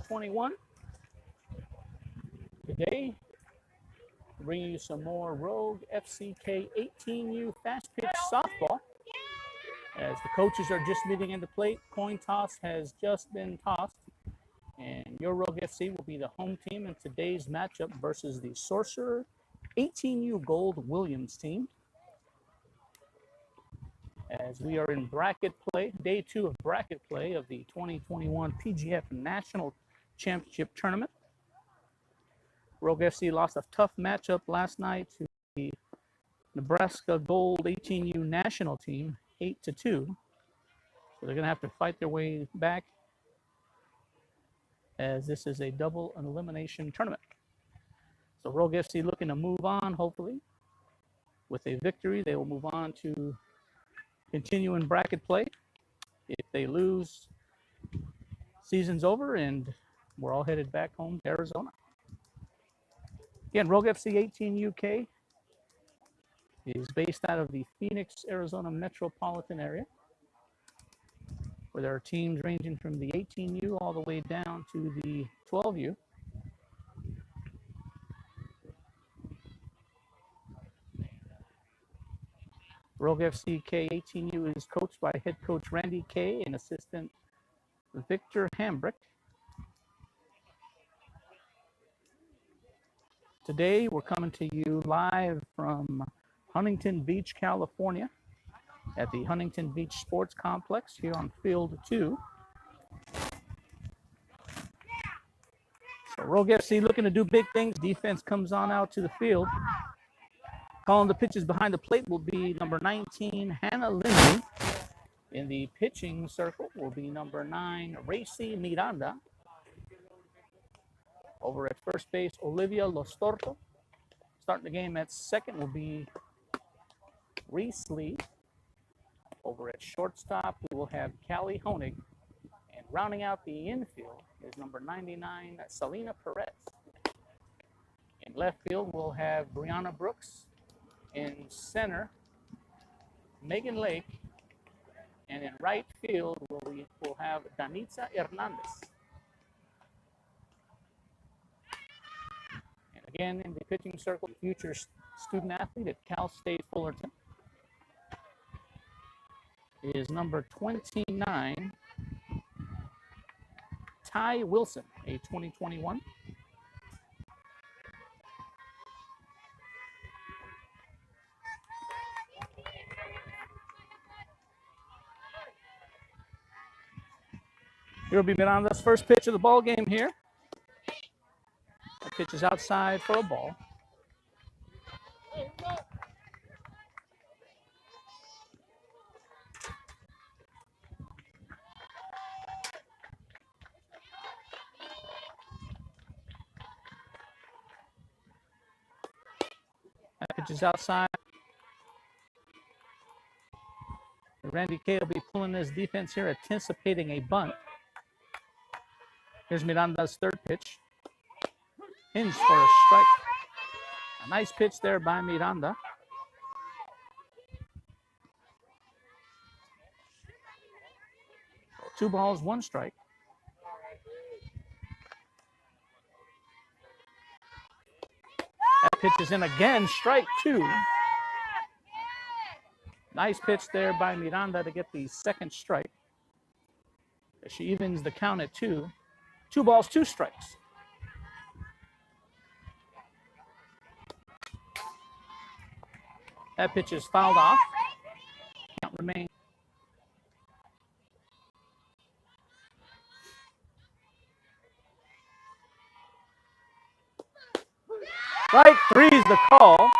21. Today, bringing you some more Rogue FCK 18U fast pitch softball. As the coaches are just meeting in the plate, coin toss has just been tossed. And your Rogue FC will be the home team in today's matchup versus the Sorcerer 18U Gold Williams team. As we are in bracket play, day 2 of bracket play of the 2021 PGF National Championship Tournament. Rogue FC lost a tough matchup last night to the Nebraska Gold 18U National team, 8-2. So they're going to have to fight their way back, as this is a double elimination tournament. So Rogue FC looking to move on, hopefully. With a victory, they will move on to continue in bracket play. If they lose, season's over and we're all headed back home to Arizona. Again, Rogue FC 18 UK is based out of the Phoenix, Arizona metropolitan area, where there are teams ranging from the 18U all the way down to the 12U. Rogue FC K18U is coached by head coach Randy Kay and assistant Victor Hambrick. Today, we're coming to you live from Huntington Beach, California, at the Huntington Beach Sports Complex here on Field 2. So Rogue FC looking to do big things. Defense comes on out to the field. Calling the pitches behind the plate will be number 19, Hannah Lindsey. In the pitching circle will be number 9, Racy Miranda. Over at first base, Olivia Lostorto. Starting the game at second will be Reese Lee. Over at shortstop, we will have Callie Honig. And rounding out the infield is number 99, Selena Perez. In left field, we'll have Brianna Brooks. In center, Megan Lake. And in right field, we will have Danitza Hernandez. And again, in the pitching circle, future student athlete at Cal State Fullerton is number 29, Ty Wilson, a 2021. Here will be Miranda's first pitch of the ball game here. That pitch is outside for a ball. That pitch is outside. Randy Kay will be pulling his defense here, anticipating a bunt. Here's Miranda's third pitch. Hinged for a strike. A nice pitch there by Miranda. So 2 balls, 1 strike. That pitch is in again, strike 2. Nice pitch there by Miranda to get the second strike. She evens the count at 2. 2 balls, 2 strikes. That pitch is fouled off. Count remains. Strike 3 is the call.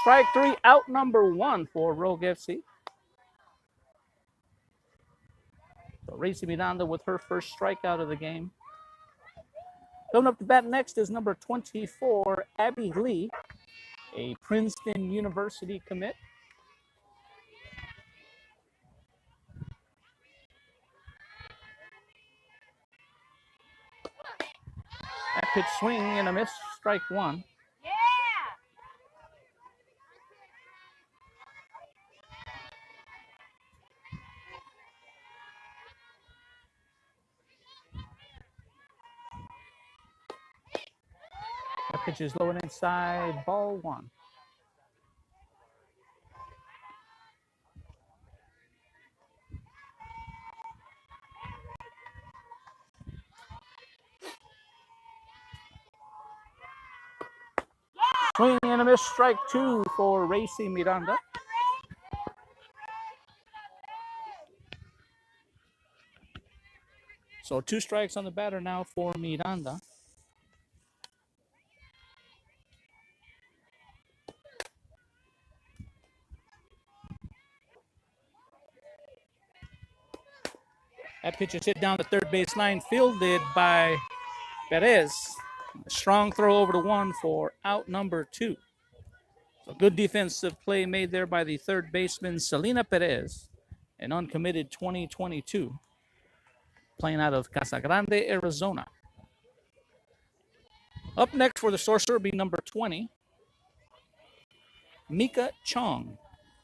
Strike 3, out number 1 for Rogue FC. So Racy Miranda with her first strikeout of the game. Going up to bat next is number 24, Abby Lee, a Princeton University commit. That pitch swing and a miss, strike 1. That pitch is low and inside, ball one. Swing and a miss, strike two for Racy Miranda. So 2 strikes on the batter now for Miranda. That pitch is hit down the third base line, fielded by Perez. A strong throw over to one for out number 2. So good defensive play made there by the third baseman, Selena Perez, an uncommitted 2022, playing out of Casa Grande, Arizona. Up next for the Sorcerer will be number 20, Mika Chong,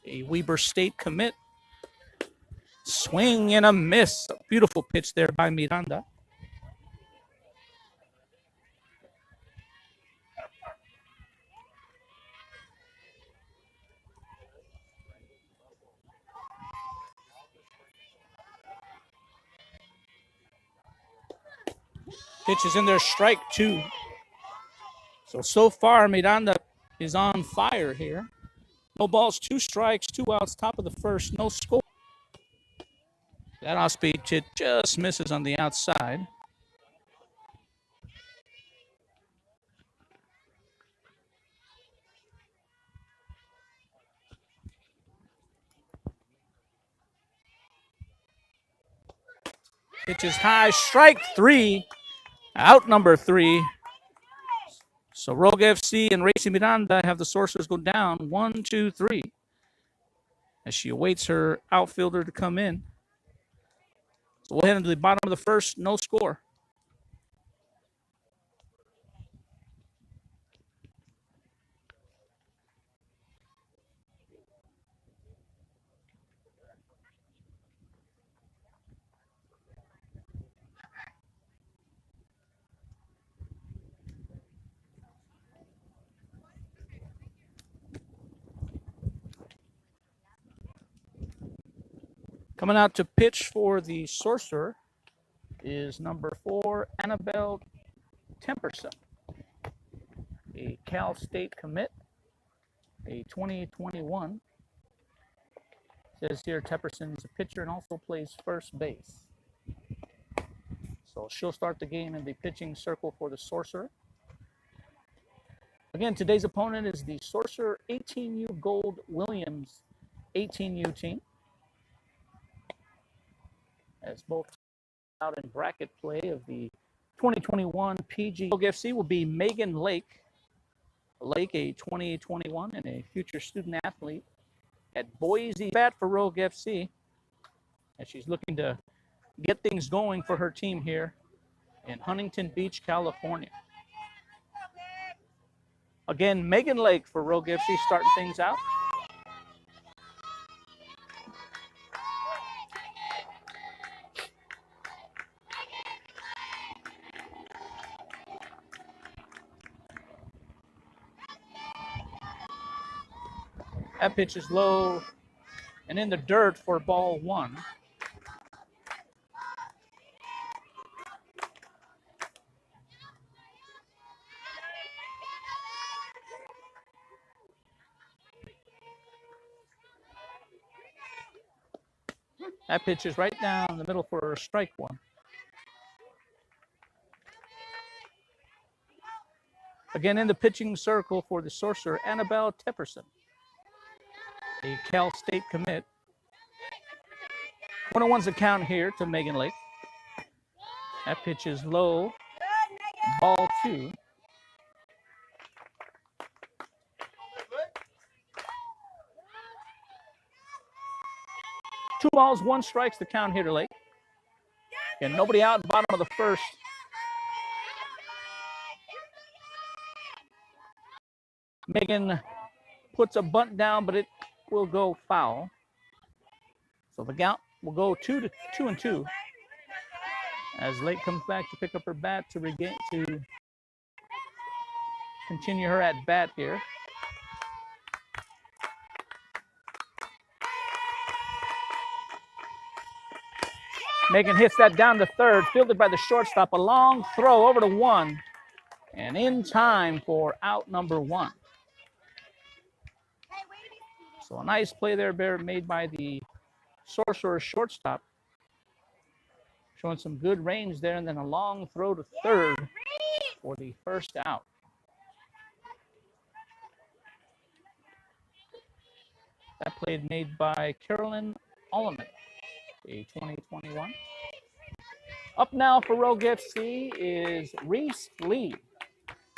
a Weber State commit. Swing and a miss. A beautiful pitch there by Miranda. Pitch is in there, strike two. So far, Miranda is on fire here. No balls, 2 strikes, 2 outs, top of the first, no score. That off-speed pitch just misses on the outside. Pitch is high, strike 3, out number 3. So Rogue FC and Racy Miranda have the Sorcerers go down 1, 2, 3 as she awaits her outfielder to come in. So we'll head into the bottom of the first, no score. Coming out to pitch for the Sorcerer is number 4, Annabelle Temperson, a Cal State commit, a 2021. Says here Temperson is a pitcher and also plays first base. So she'll start the game in the pitching circle for the Sorcerer. Again, today's opponent is the Sorcerer 18U Gold Williams 18U team. As both out in bracket play of the 2021 PG Rogue FC will be Megan Lake. Lake, a 2021 and a future student athlete at Boise. Bat for Rogue FC as she's looking to get things going for her team here in Huntington Beach, California. Again, Megan Lake for Rogue FC starting things out. That pitch is low and in the dirt for ball 1. That pitch is right down the middle for strike 1. Again, in the pitching circle for the Sorcerer, Annabelle Temperson, a Cal State commit. 1-1's the count here to Megan Lake. That pitch is low, ball 2. Two balls, 1 strikes the count here to Lake. And nobody out, bottom of the first. Megan puts a bunt down, but it will go foul. So the count will go 2-2 as Lake comes back to pick up her bat to regain to continue her at bat here. Megan hits that down to third, fielded by the shortstop. A long throw over to one, and in time for out number one. So a nice play there, made by the Sorcerer shortstop. Showing some good range there, and then a long throw to third for the first out. That play made by Carolyn Allman, a 2021. Up now for Rogue FC is Reese Lee.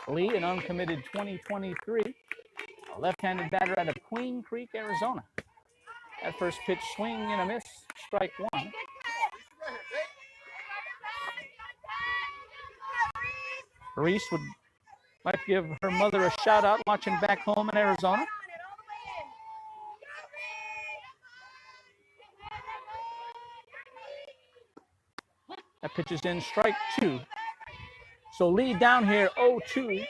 Lee, an uncommitted 2023, a left-handed batter out of Queen Creek, Arizona. That first pitch, swing and a miss, strike one. Reese would like to give her mother a shout out watching back home in Arizona. That pitch is in, strike two. So Lee down here, 0-2.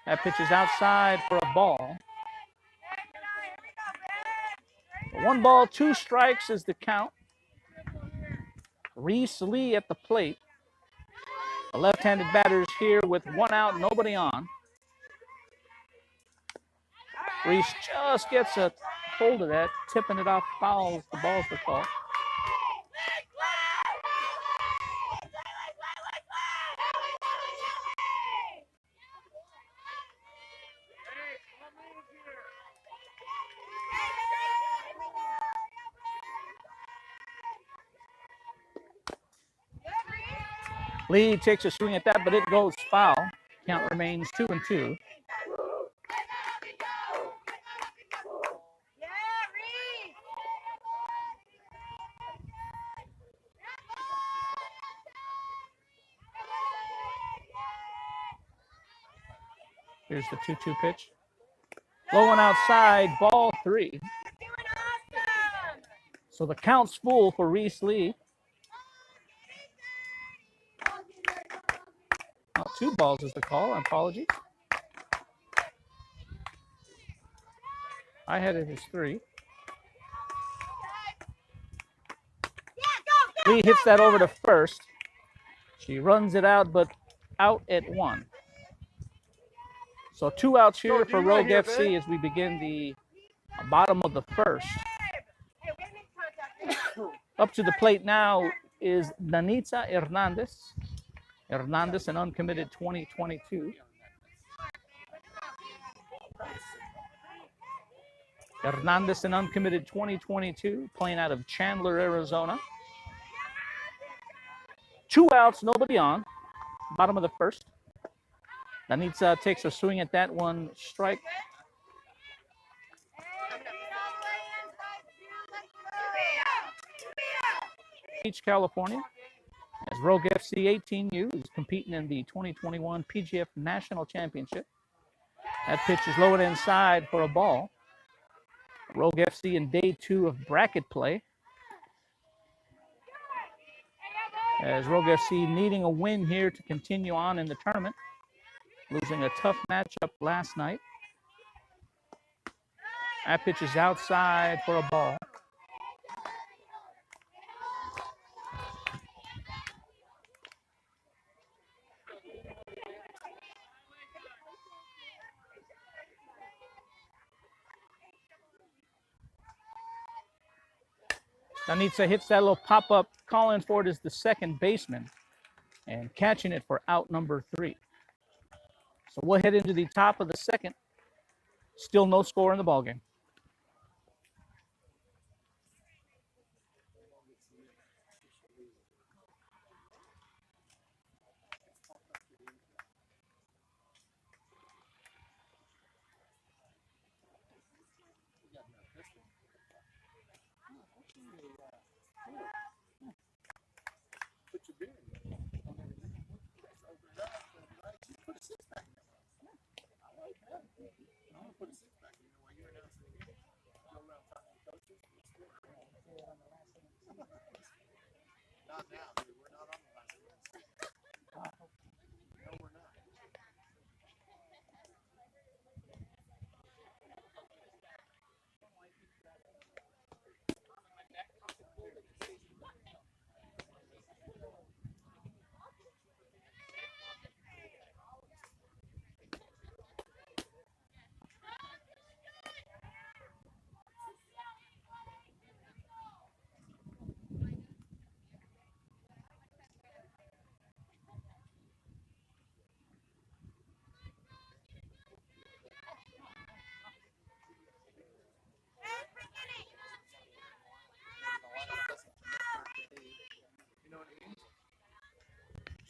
That pitch is outside for a ball. 1 ball, 2 strikes is the count. Reese Lee at the plate. The left-handed batter is here with 1 out, nobody on. Reese just gets a hold of that, tipping it off fouls. The ball's the call. Lee takes a swing at that, but it goes foul. Count remains 2-2. Here's the 2-2 pitch. Low one outside, ball 3. So the count's full for Reese Lee. 2 balls is the call. Apologies. I had it as 3. Lee hits that over to first. She runs it out, but out at 1. So 2 outs here for Rogue FC as we begin the bottom of the first. Up to the plate now is Danitza Hernandez. Hernandez, an uncommitted 2022. Hernandez, an uncommitted 2022, playing out of Chandler, Arizona. 2 outs, nobody on. Bottom of the first. Danitza takes a swing at that one, strike. Beach, California. As Rogue FC 18U is competing in the 2021 PGF National Championship. That pitch is lowered inside for a ball. Rogue FC in day 2 of bracket play. As Rogue FC needing a win here to continue on in the tournament. Losing a tough matchup last night. That pitch is outside for a ball. Danitza hits that little pop-up. Calling for it is the second baseman and catching it for out number 3. So we'll head into the top of the second. Still no score in the ballgame.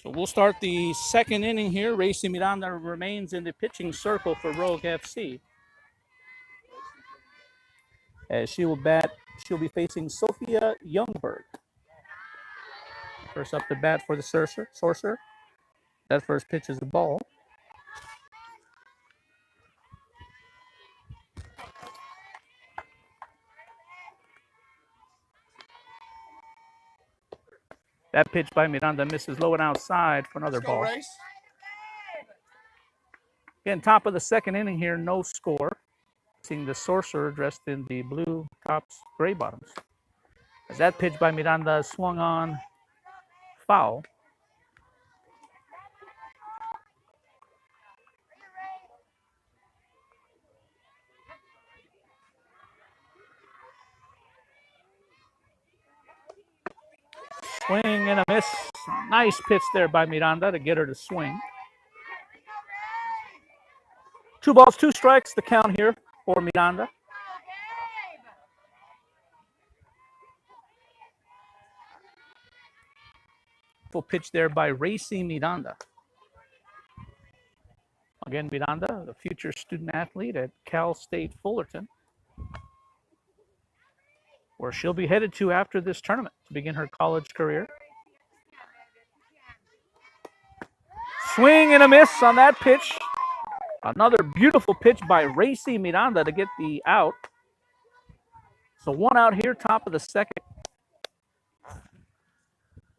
So we'll start the second inning here. Racy Miranda remains in the pitching circle for Rogue FC. As she'll be facing Sophia Youngberg. First up to bat for the Sorcerer. That first pitch is a ball. That pitch by Miranda misses low and outside for another ball. Again, top of the second inning here, no score. Seeing the Sorcerer dressed in the blue tops, gray bottoms. As that pitch by Miranda swung on, foul. Swing and a miss. Nice pitch there by Miranda to get her to swing. 2 balls, 2 strikes, the count here for Miranda. Full pitch there by Racy Miranda. Again, Miranda, the future student athlete at Cal State Fullerton, where she'll be headed to after this tournament to begin her college career. Swing and a miss on that pitch. Another beautiful pitch by Racy Miranda to get the out. So 1 out here, top of the second.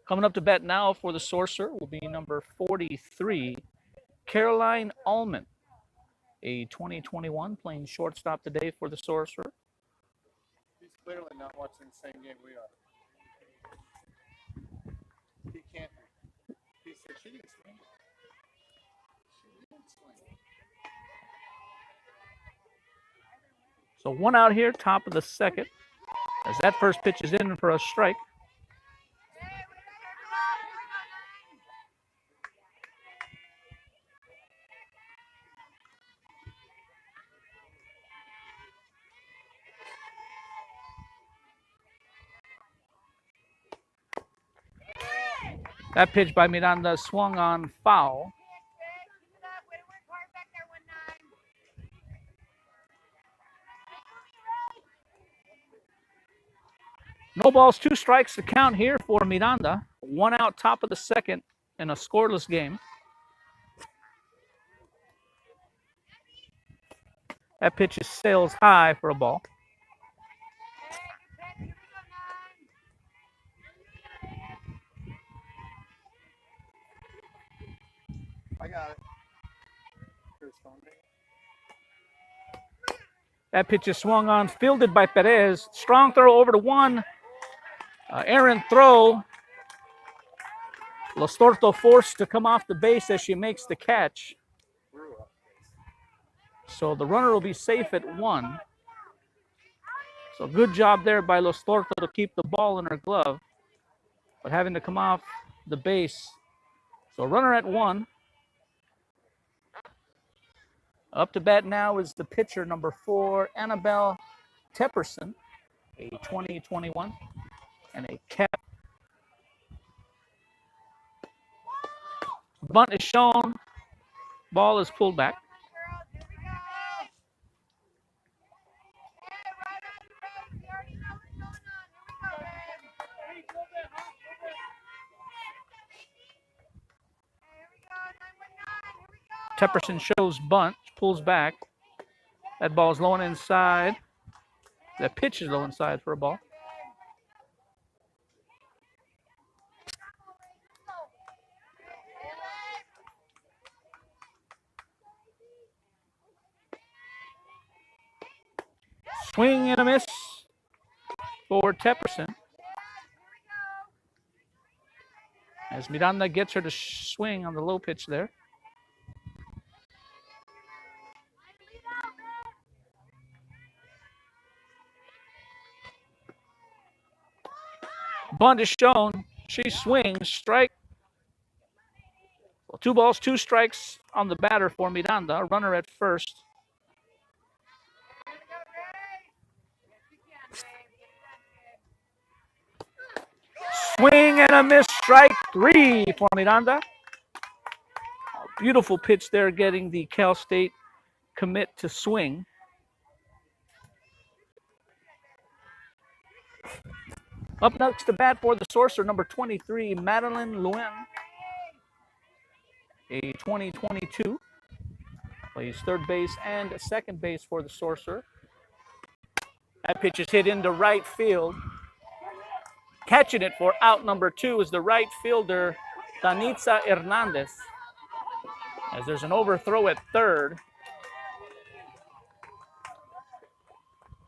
Coming up to bat now for the Sorcerer will be number 43, Caroline Allman, a 2021 playing shortstop today for the Sorcerer. He's clearly not watching the same game we are. He can't be. He said she didn't swing. She didn't swing. So 1 out here, top of the second, as that first pitch is in for a strike. That pitch by Miranda swung on, foul. No balls, 2 strikes to count here for Miranda. 1 out, top of the second in a scoreless game. That pitch is sails high for a ball. I got it. That pitch is swung on, fielded by Perez. Strong throw over to 1. Errant throw. Lostorto forced to come off the base as she makes the catch. So the runner will be safe at 1. So good job there by Lostorto to keep the ball in her glove, but having to come off the base. So runner at 1. Up to bat now is the pitcher, number 4, Annabelle Tepperson, a 2021 and a cap. Bunt is shown. Ball is pulled back. Tepperson shows bunt, pulls back. That ball is low and inside. That pitch is low inside for a ball. Swing and a miss for Tepperson. As Miranda gets her to swing on the low pitch there. Bunt is shown. She swings. Strike. Well, 2 balls, 2 strikes on the batter for Miranda. Runner at first. Swing and a miss. Strike 3 for Miranda. Beautiful pitch there, getting the Cal State commit to swing. Up next to bat for the Sorcerer, number 23, Madeleine Lewin, a 2022. Plays third base and second base for the Sorcerer. That pitch is hit into right field. Catching it for out number 2 is the right fielder, Danitza Hernandez. As there's an overthrow at third.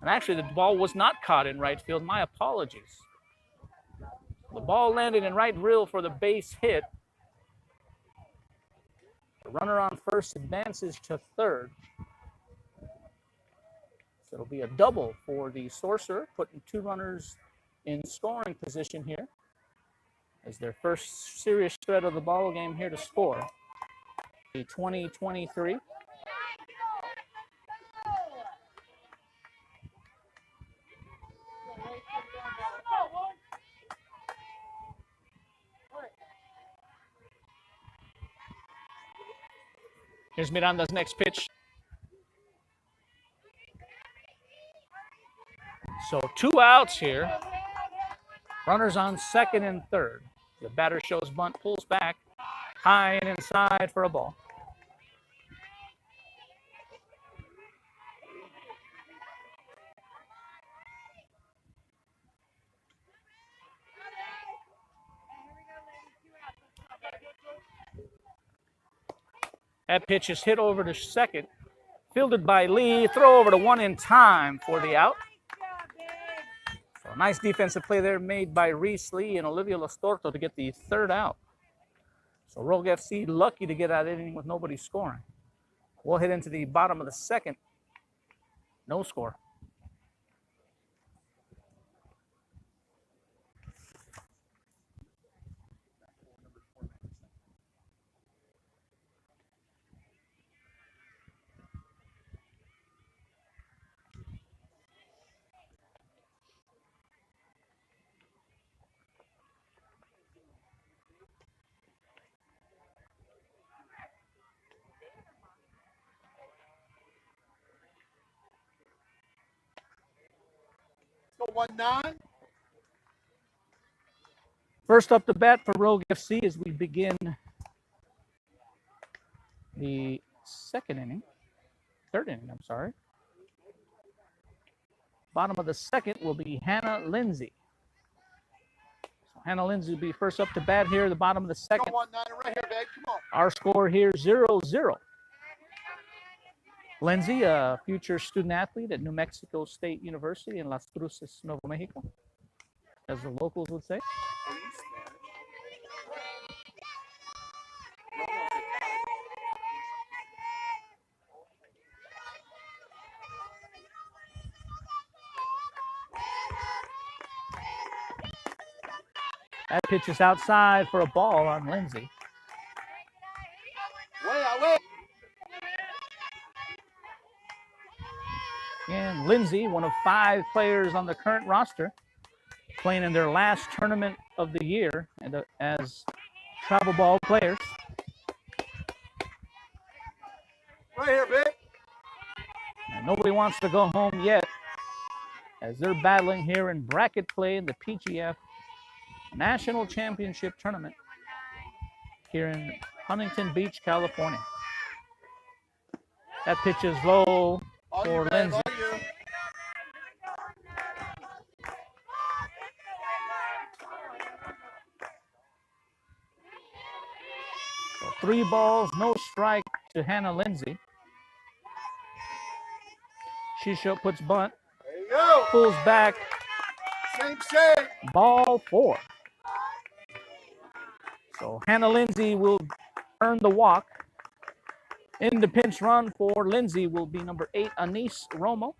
And actually, the ball was not caught in right field. My apologies. The ball landed in right field for the base hit. The runner on first advances to third. So it'll be a double for the Sorcerer, putting 2 runners in scoring position here as their first serious threat of the ball game here to score. A 2023. Here's Miranda's next pitch. So 2 outs here. Runners on second and third. The batter shows bunt, pulls back, high and inside for a ball. That pitch is hit over to second. Fielded by Lee. Throw over to 1 in time for the out. So a nice defensive play there made by Reese Lee and Olivia Lostorto to get the third out. So Rogue FC lucky to get out of inning with nobody scoring. We'll hit into the bottom of the second. No score. Go 1-9. First up to bat for Rogue FC as we begin the third inning, I'm sorry. Bottom of the second will be Hannah Lindsey. So Hannah Lindsey will be first up to bat here at the bottom of the second. Go 1-9 right here, babe. Come on. Our score here 0-0. Lindsey, a future student athlete at New Mexico State University in Las Cruces, Nuevo Mexico, as the locals would say. That pitch is outside for a ball on Lindsey. Wait. And Lindsey, one of 5 players on the current roster, playing in their last tournament of the year and as travel ball players. Right here, babe. And nobody wants to go home yet as they're battling here in bracket play in the PGF National Championship Tournament here in Huntington Beach, California. That pitch is low. All for you, Bev, Lindsey. all you. So 3 balls, no strike to Hannah Lindsey. She puts bunt, There you go. pulls back, Same shape. ball 4. So Hannah Lindsey will earn the walk. In the pinch run for Lindsey will be number 8, Anise Romo.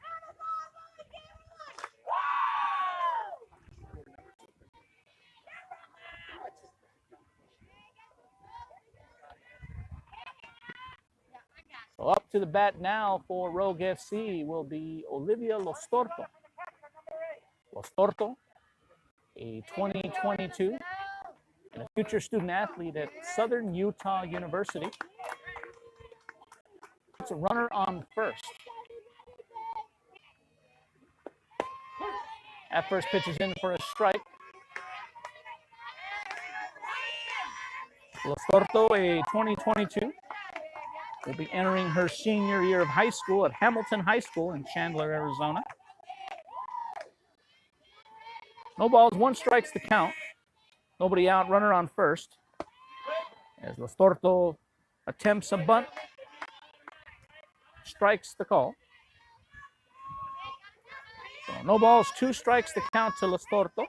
So up to the bat now for Rogue FC will be Olivia Lostorto. Lostorto, a 2022 and a future student athlete at Southern Utah University. It's a runner on first. At first pitch is in for a strike. Lostorto, a 2022, will be entering her senior year of high school at Hamilton High School in Chandler, Arizona. No balls, 1 strike's the count. Nobody out, runner on first. As Lostorto attempts a bunt, strikes the call. So no balls, 2 strikes the count to Lostorto.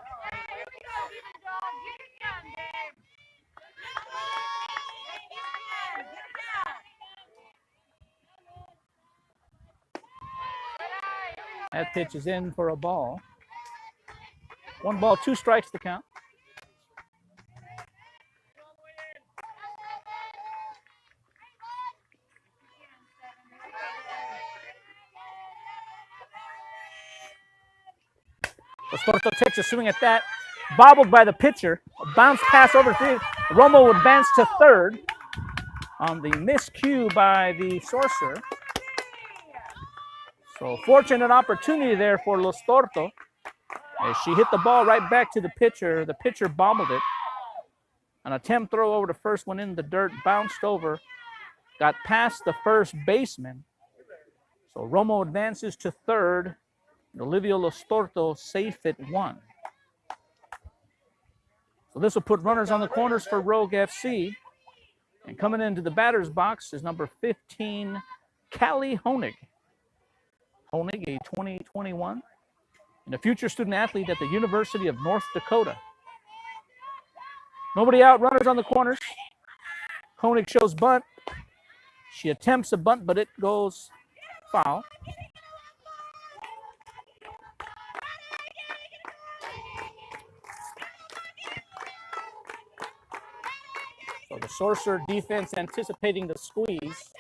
That pitch is in for a ball. 1 ball, 2 strikes to count. Lostorto takes a swing at that, bobbled by the pitcher. A bounce pass over third. Romo would advance to third on the miscue by the Sorcerer. So fortunate opportunity there for Lostorto. As she hit the ball right back to the pitcher bobbled it. An attempt throw over to first, went in the dirt, bounced over, got past the first baseman. So Romo advances to third. Olivia Lostorto safe at 1. So this will put runners on the corners for Rogue FC. And coming into the batter's box is number 15, Callie Honig. Honig, a 2021 and a future student athlete at the University of North Dakota. Nobody out, runners on the corners. Honig shows bunt. She attempts a bunt, but it goes foul. So the Sorcerer defense anticipating the squeeze.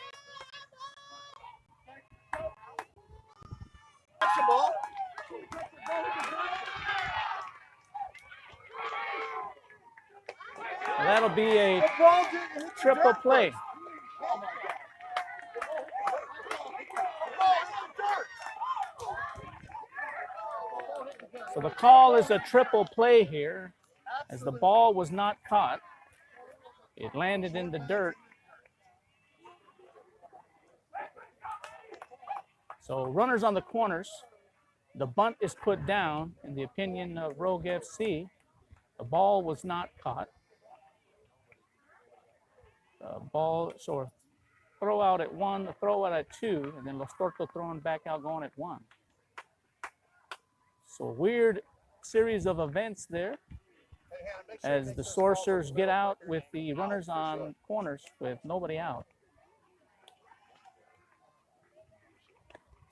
So that'll be a triple play. So the call is a triple play here, as the ball was not caught. It landed in the dirt. So runners on the corners. The bunt is put down. In the opinion of Rogue FC, the ball was not caught. The ball, so throw out at 1, the throw out at 2, and then Lostorto throwing back out, going at 1. So weird series of events there as the Sorcerers get out with the runners on corners with nobody out.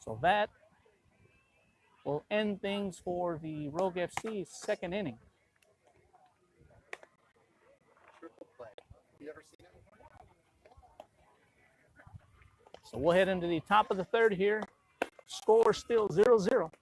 So that will end things for the Rogue FC second inning. So we'll head into the top of the third here. Score still 0-0.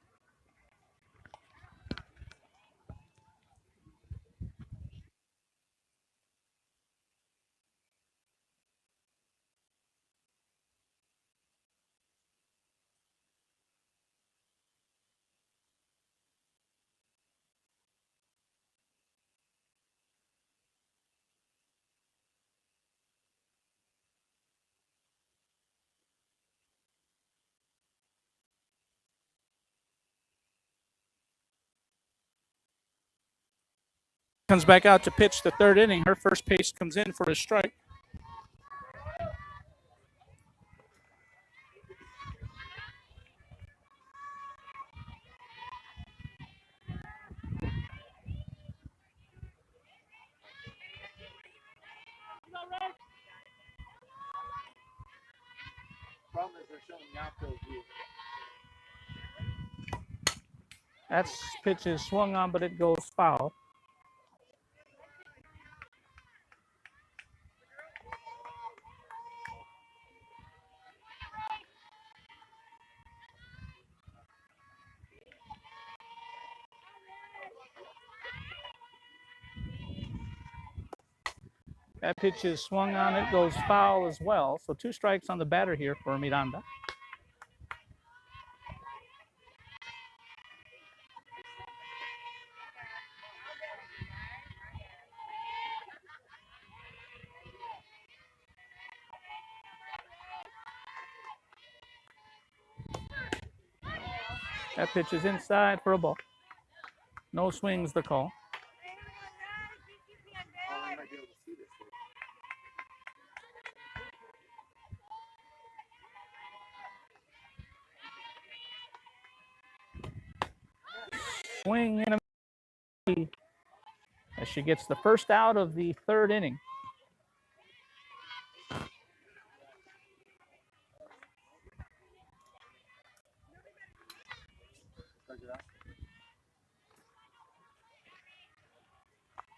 Comes back out to pitch the third inning. Her first pitch comes in for a strike. Problem is they're showing the outfield view. That pitch is swung on, but it goes foul. That pitch is swung on, it goes foul as well. So 2 strikes on the batter here for Miranda. That pitch is inside for a ball. No swings the call. Oh, we might be able to see this here. Swing and a miss as she gets the first out of the third inning. Check it out.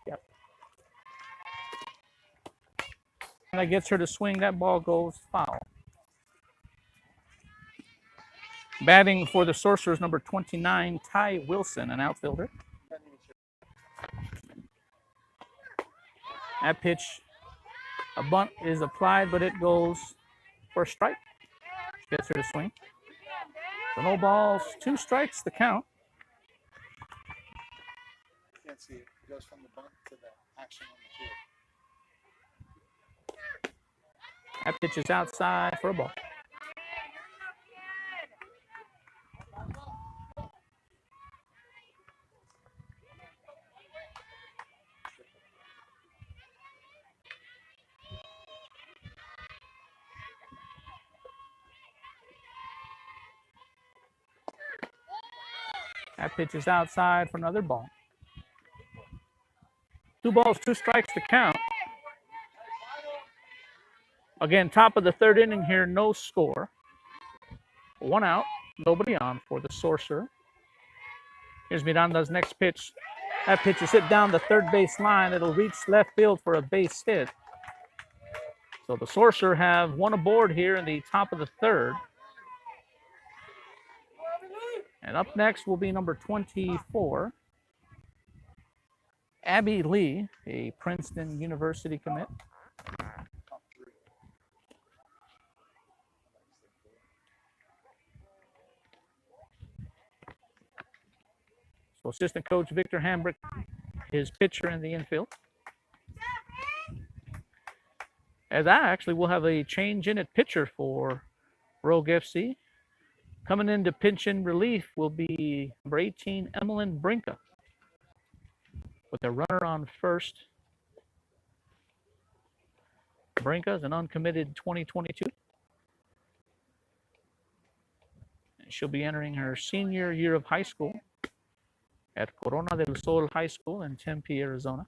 Yep. And that gets her to swing. That ball goes foul. Batting for the Sorcerers, number 29, Ty Wilson, an outfielder. That pitch, a bunt is applied, but it goes for a strike. Gets her to swing. So no balls, 2 strikes to count. Can't see it. It goes from the bunt to the action on the field. That pitch is outside for a ball. That pitch is outside for another ball. 2 balls, 2 strikes to count. Again, top of the third inning here, no score. 1 out, nobody on for the Sorcerer. Here's Miranda's next pitch. That pitch is hit down the third base line. It'll reach left field for a base hit. So the Sorcerer have 1 aboard here in the top of the third. And up next will be number 24, Abby Lee, a Princeton University commit. So assistant coach Victor Hambrick, his pitcher in the infield. As I actually will have a change in at pitcher for Rogue FC. Coming into pinch in relief will be number 18, Emmeline Brinka, with a runner on first. Brinka is an uncommitted 2022. And she'll be entering her senior year of high school at Corona del Sol High School in Tempe, Arizona.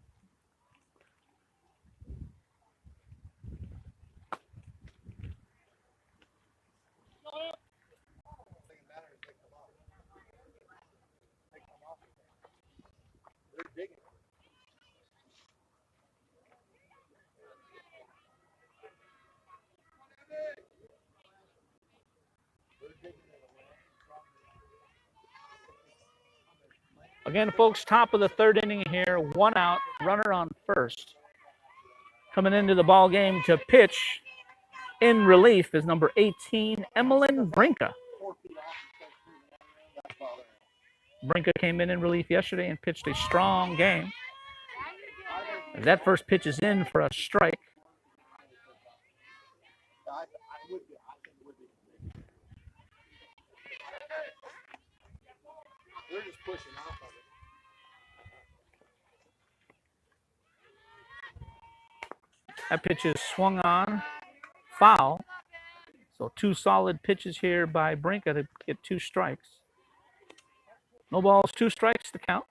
Again, folks, top of the third inning here, 1 out, runner on first. Coming into the ball game to pitch in relief is number 18, Emmeline Brinka. Brinka came in relief yesterday and pitched a strong game. That first pitch is in for a strike. They're just pushing off of it. That pitch is swung on, foul. So 2 solid pitches here by Brinka to get 2 strikes. No balls, 2 strikes to count.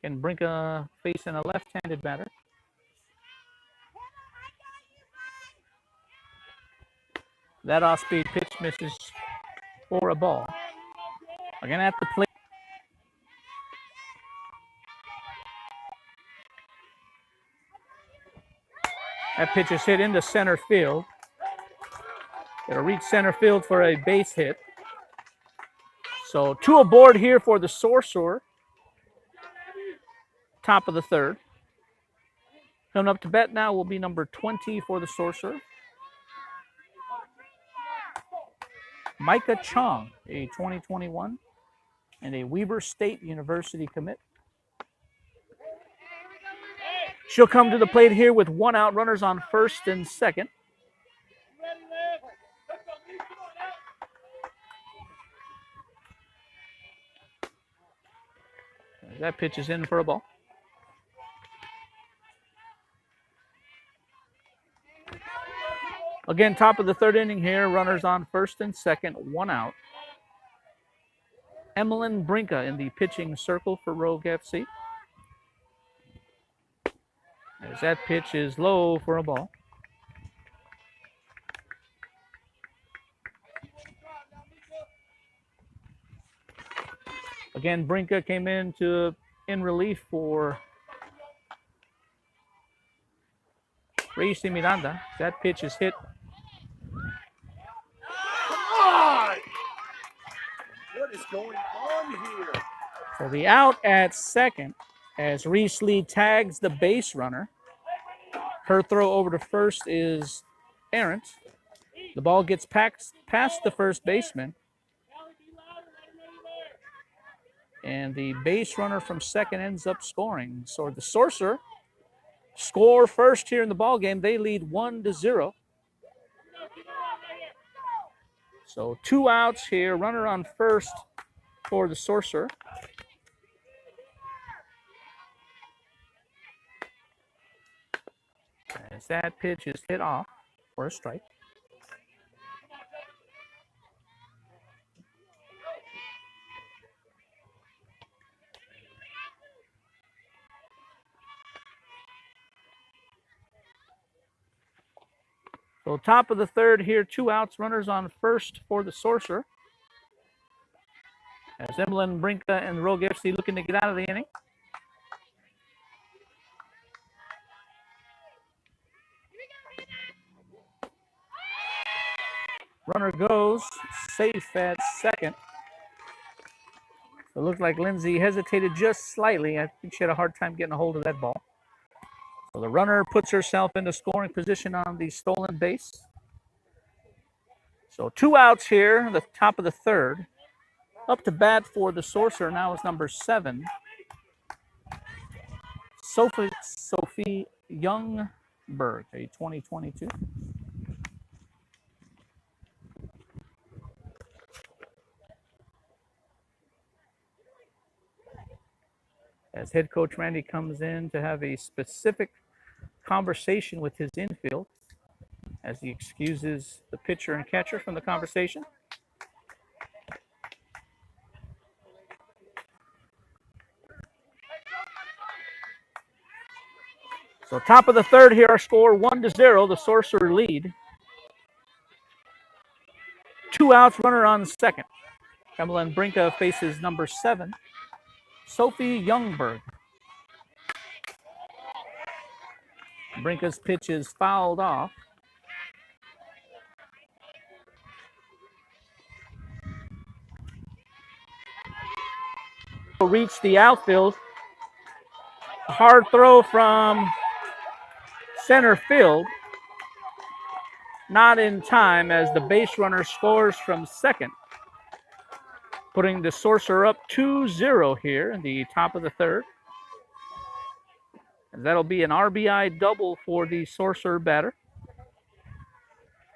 And Brinka facing a left-handed batter. That off-speed pitch misses for a ball. Again at the plate. That pitch is hit into center field. It'll reach center field for a base hit. So 2 aboard here for the Sorcerer. Top of the 3rd. Coming up to bat now will be number 20 for the Sorcerer. Micah Chong, a 2021 and a Weber State University commit. She'll come to the plate here with 1 out, runners on first and second. That pitch is in for a ball. Again, top of the 3rd inning here, runners on first and second, 1 out. Madeleine Brinka in the pitching circle for Rogue FC. As that pitch is low for a ball. Again, Brinka came in relief for Reyes Miranda. That pitch is hit. What is going on here? So the out at second as Reese Lee tags the base runner. Her throw over to first is errant. The ball gets past the first baseman. And the base runner from second ends up scoring. So the Sorcerer score first here in the ball game. They lead 1-0. So 2 outs here. Runner on first for the Sorcerer. As that pitch is hit off for a strike. So top of the 3rd here, 2 outs, runners on first for the Sorcerer. As Madeleine Brinka and Rogue FC looking to get out of the inning. Runner goes, safe at second. It looked like Lindsey hesitated just slightly. I think she had a hard time getting a hold of that ball. So the runner puts herself into scoring position on the stolen base. So 2 outs here, the top of the 3rd. Up to bat for the Sorcerer now is number 7. Sophie Youngberg, a 2022. As head coach Randy comes in to have a specific conversation with his infield as he excuses the pitcher and catcher from the conversation. So top of the 3rd here, our score 1-0, the Sorcerer lead. 2 outs, runner on second. Madeleine Brinka faces number 7, Sophie Youngberg. Brinka's pitch is fouled off. Reach the outfield. A hard throw from center field. Not in time as the base runner scores from second, putting the Sorcerer up 2-0 here in the top of the 3rd. And that'll be an RBI double for the Sorcerer batter.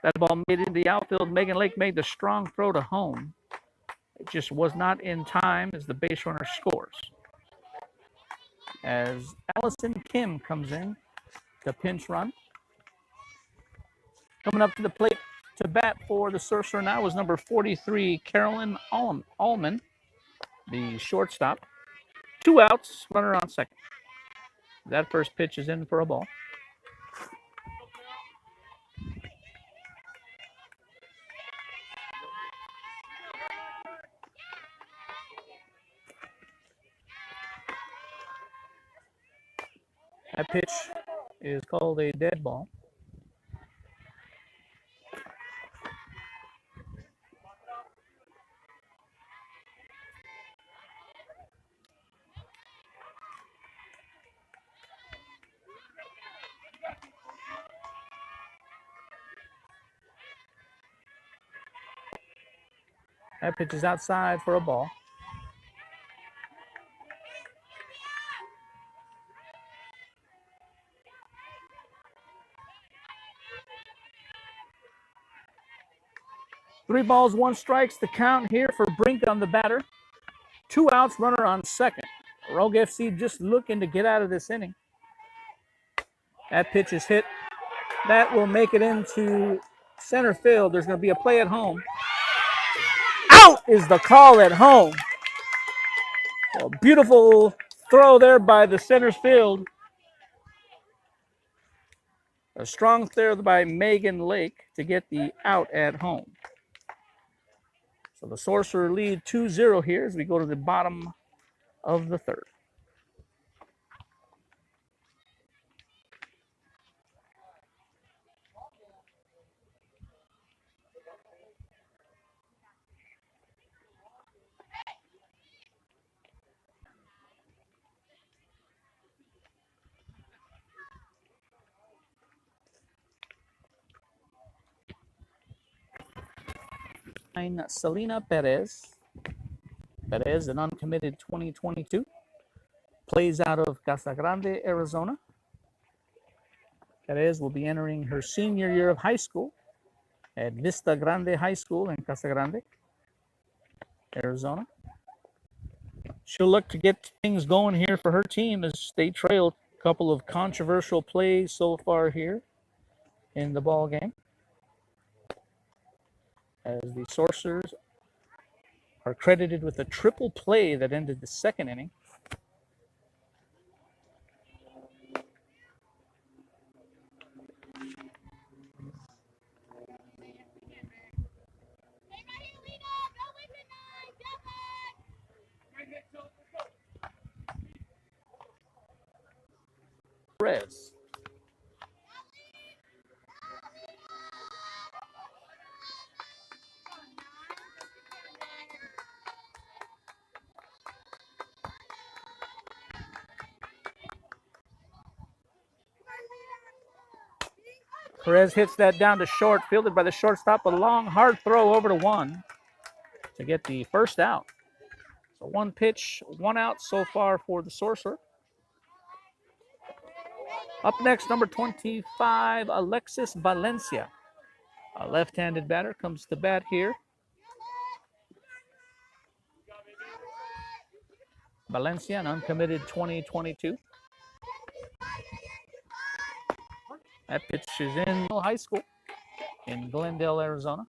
That ball made into the outfield. Megan Lake made the strong throw to home. It just was not in time as the base runner scores. as Allison Kim comes in to pinch run. Coming up to the plate to bat for the Sorcerer now is number 43, Carolyn Allman, the shortstop. 2 outs, runner on second. That first pitch is in for a ball. That pitch is called a dead ball. That pitch is outside for a ball. Three balls, 1 strikes. The count here for Brink on the batter. 2 outs, runner on second. Rogue FC just looking to get out of this inning. That pitch is hit. That will make it into center field. There's going to be a play at home. Out is the call at home. A beautiful throw there by the center field. A strong throw by Megan Lake to get the out at home. So the Sorcerer lead 2-0 here as we go to the bottom of the third. Selena Perez. Perez, an uncommitted 2022. Plays out of Casa Grande, Arizona. Perez will be entering her senior year of high school at Vista Grande High School in Casa Grande, Arizona. She'll look to get things going here for her team as they trail a couple of controversial plays so far here in the ball game. As the Sorcerers are credited with a triple play that ended the second inning. Perez. Perez hits that down to short, fielded by the shortstop. A long, hard throw over to one to get the first out. So 1 pitch, 1 out so far for the Sorcerer. Up next, number 25, Alexis Valencia. A left-handed batter comes to bat here. Valencia, an uncommitted 2022. That pitch is in high school in Glendale, Arizona.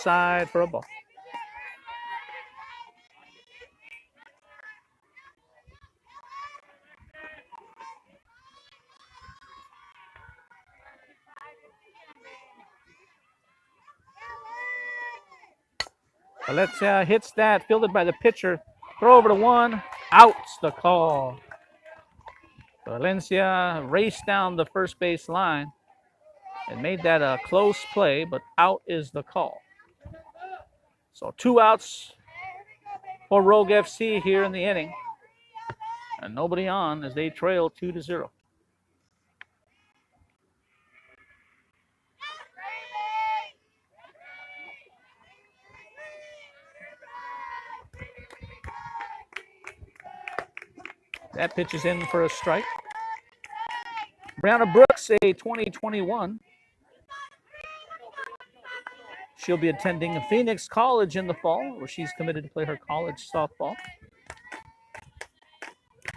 Side for a ball. Valencia hits that, fielded by the pitcher. Throw over to one. Out's the call. Valencia raced down the first base line and made that a close play, but out is the call. So 2 outs for Rogue FC here in the inning. And nobody on as they trail 2-0. That pitch is in for a strike. Brianna Brooks, a 2021. She'll be attending Phoenix College in the fall, where she's committed to play her college softball.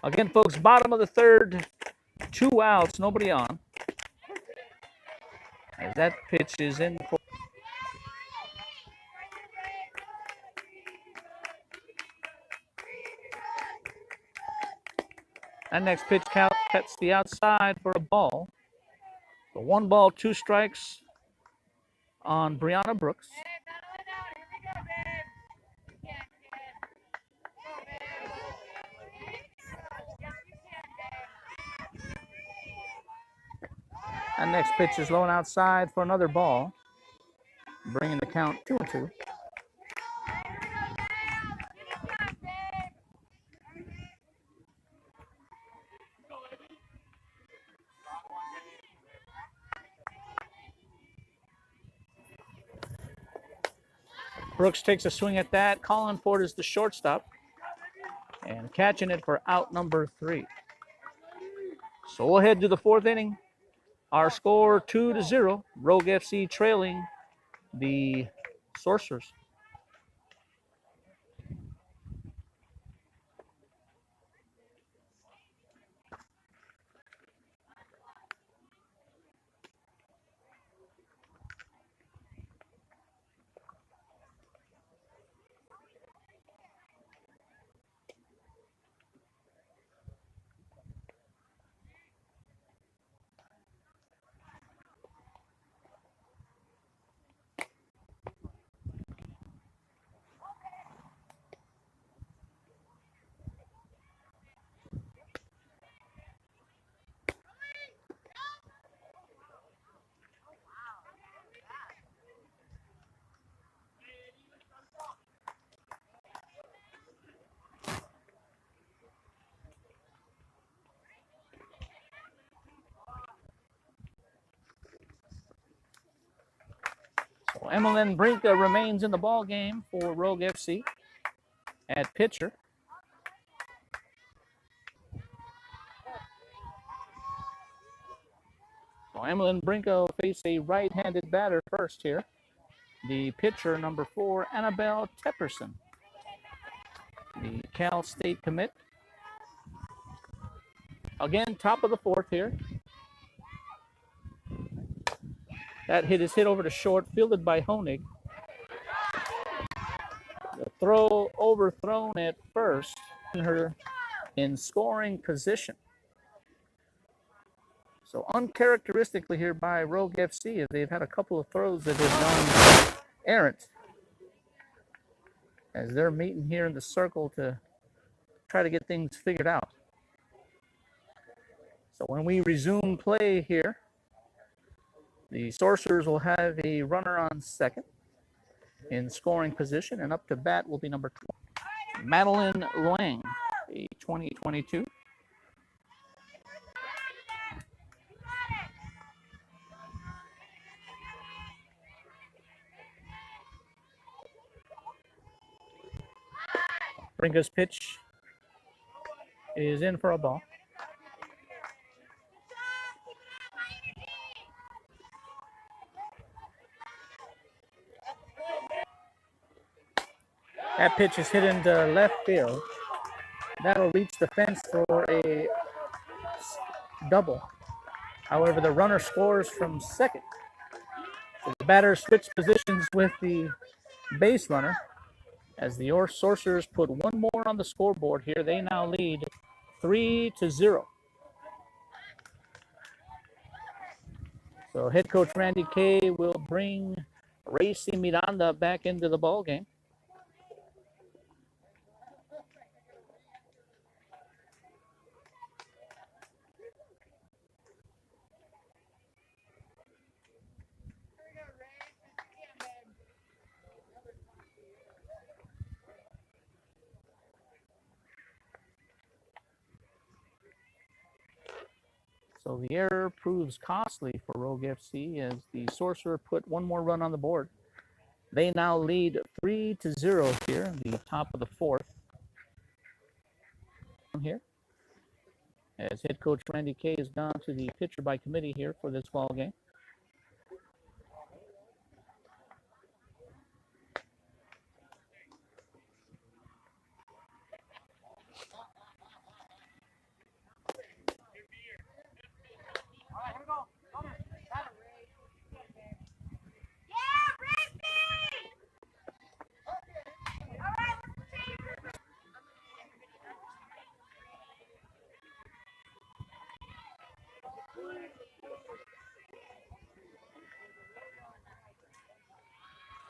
Again, folks, bottom of the third, 2 outs, nobody on. As that pitch is in for. That next pitch cuts the outside for a ball. So 1 ball, 2 strikes on Brianna Brooks. That next pitch is low and outside for another ball, bringing the count 2-2. Brooks takes a swing at that. Colin Ford is the shortstop and catching it for out number 3. So we'll head to the 4th inning. Our score 2-0. Rogue FC trailing the Sorcerers. So Emmeline Brinka remains in the ball game for Rogue FC at pitcher. So Emmeline Brinka will face a right-handed batter first here. The pitcher, number 4, Annabelle Tepperson, the Cal State commit. Again, top of the 4th here. That hit is hit over to short, fielded by Honig. The throw overthrown at first, her in scoring position. So uncharacteristically here by Rogue FC, they've had a couple of throws that have gone errant as they're meeting here in the circle to try to get things figured out. So when we resume play here, the Sorcerers will have a runner on second in scoring position, and up to bat will be number 20, Madeleine Lewin, a 2022. Brinka's pitch is in for a ball. That pitch is hit into left field. That'll reach the fence for a double. However, the runner scores from second. So the batter switched positions with the base runner as the Sorcerers put 1 more on the scoreboard here. They now lead 3-0. So head coach Randy Kay will bring Racy Miranda back into the ball game. So the error proves costly for Rogue FC as the Sorcerer put 1 more run on the board. They now lead 3-0 here in the top of the 4th. Here. as head coach Randy Kay has gone to the pitcher by committee here for this ball game.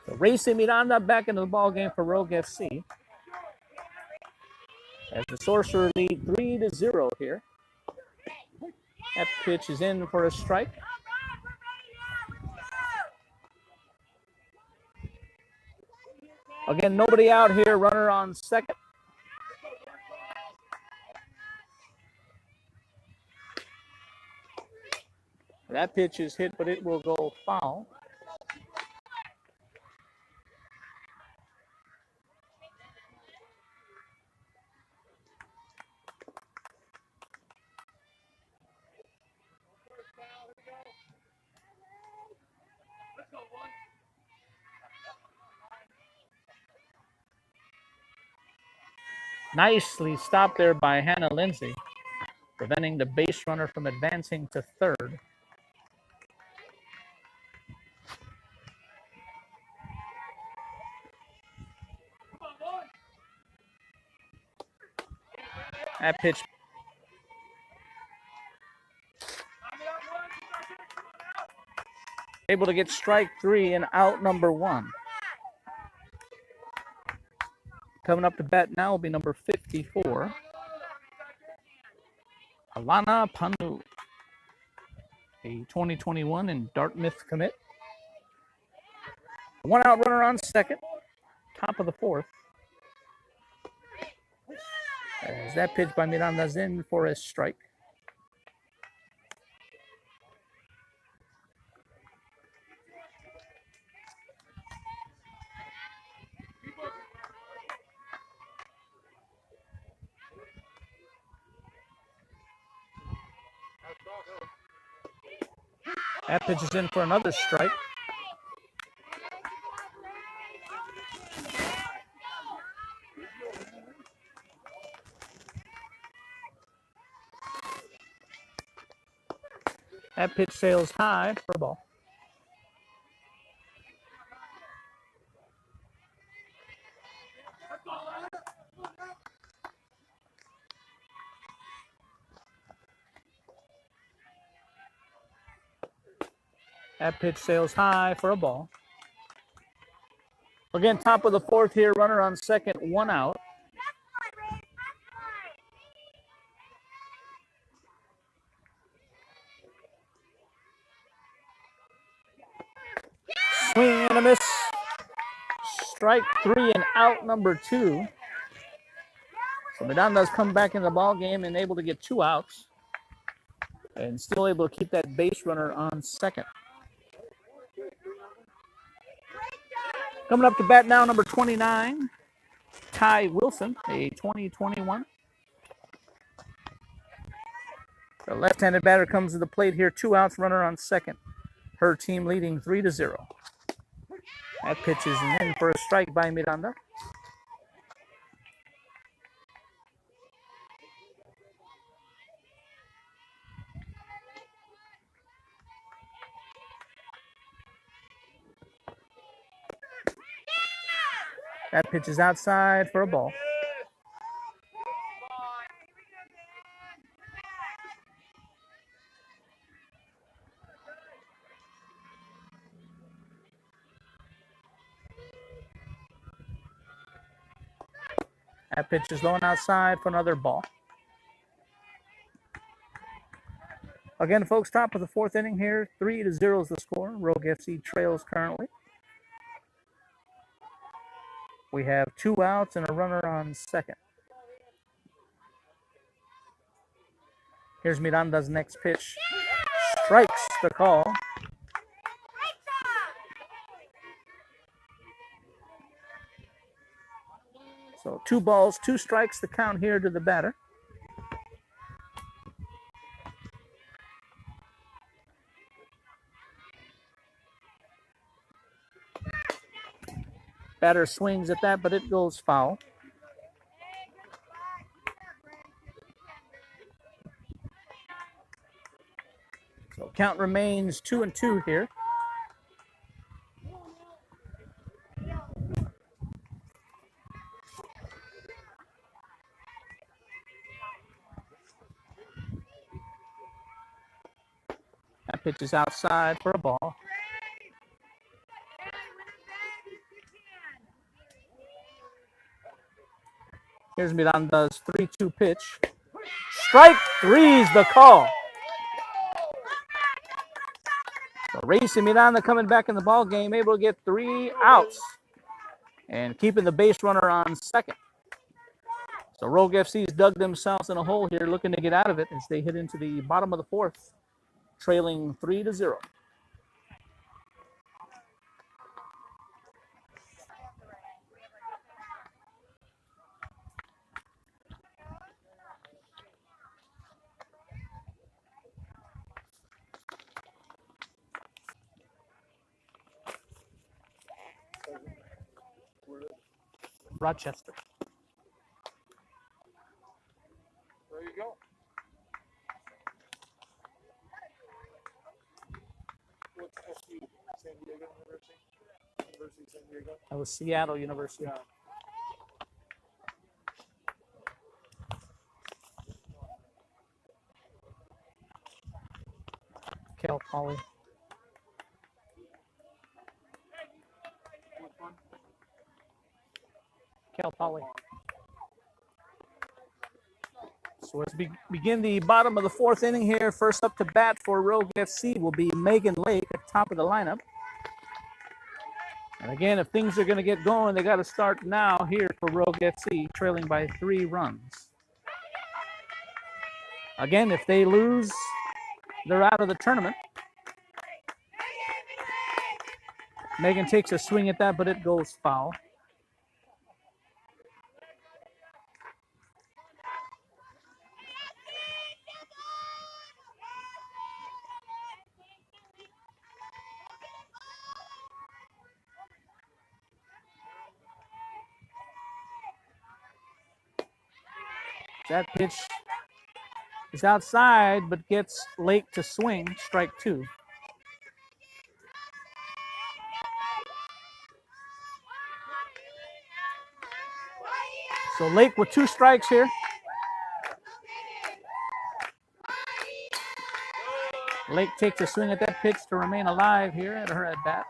So Racing Miranda back into the ball game for Rogue FC. As the Sorcerer lead 3-0 here. That pitch is in for a strike. Again, nobody out here. Runner on second. That pitch is hit, but it will go foul. Nicely stopped there by Hannah Lindsey, preventing the base runner from advancing to third. That pitch. Able to get strike three and out number one. Coming up to bat now will be number 54, Alana Panu, a 2021 in Dartmouth commit. One out runner on second, top of the fourth. As that pitch by Miranda's in for a strike. That pitch is in for another strike. That pitch sails high for a ball. That pitch sails high for a ball. Again, top of the fourth here, runner on second, one out. Swing and a miss. Strike three and out number two. So Miranda's come back in the ball game and able to get two outs. And still able to keep that base runner on second. Coming up to bat now, number 29, Ty Wilson, a 2021. The left-handed batter comes to the plate here, two outs, runner on second. Her team leading 3-0. That pitch is in for a strike by Miranda. That pitch is outside for a ball. That pitch is low and outside for another ball. Again, folks, top of the fourth inning here. 3-0 is the score. Rogue FC trails currently. We have two outs and a runner on second. Here's Miranda's next pitch. Strikes the call. So 2 balls, 2 strikes, the count here to the batter. Batter swings at that, but it goes foul. So count remains 2-2 here. That pitch is outside for a ball. Here's Miranda's 3-2 pitch. Strike three's the call. So Reyes and Miranda coming back in the ball game, able to get 3 outs and keeping the base runner on second. So Rogue FC's dug themselves in a hole here, looking to get out of it as they hit into the bottom of the fourth, trailing 3-0. Rochester. There you go. What's SU? San Diego University? University of San Diego? That was Seattle University. Yeah. Cal Poly. Which one? Cal Poly. So let's begin the bottom of the fourth inning here. First up to bat for Rogue FC will be Megan Lake at top of the lineup. And again, if things are going to get going, they got to start now here for Rogue FC, trailing by 3 runs. Again, if they lose, they're out of the tournament. Megan takes a swing at that, but it goes foul. That pitch is outside, but gets Lake to swing, strike 2. So Lake with 2 strikes here. Lake takes a swing at that pitch to remain alive here at her at bat.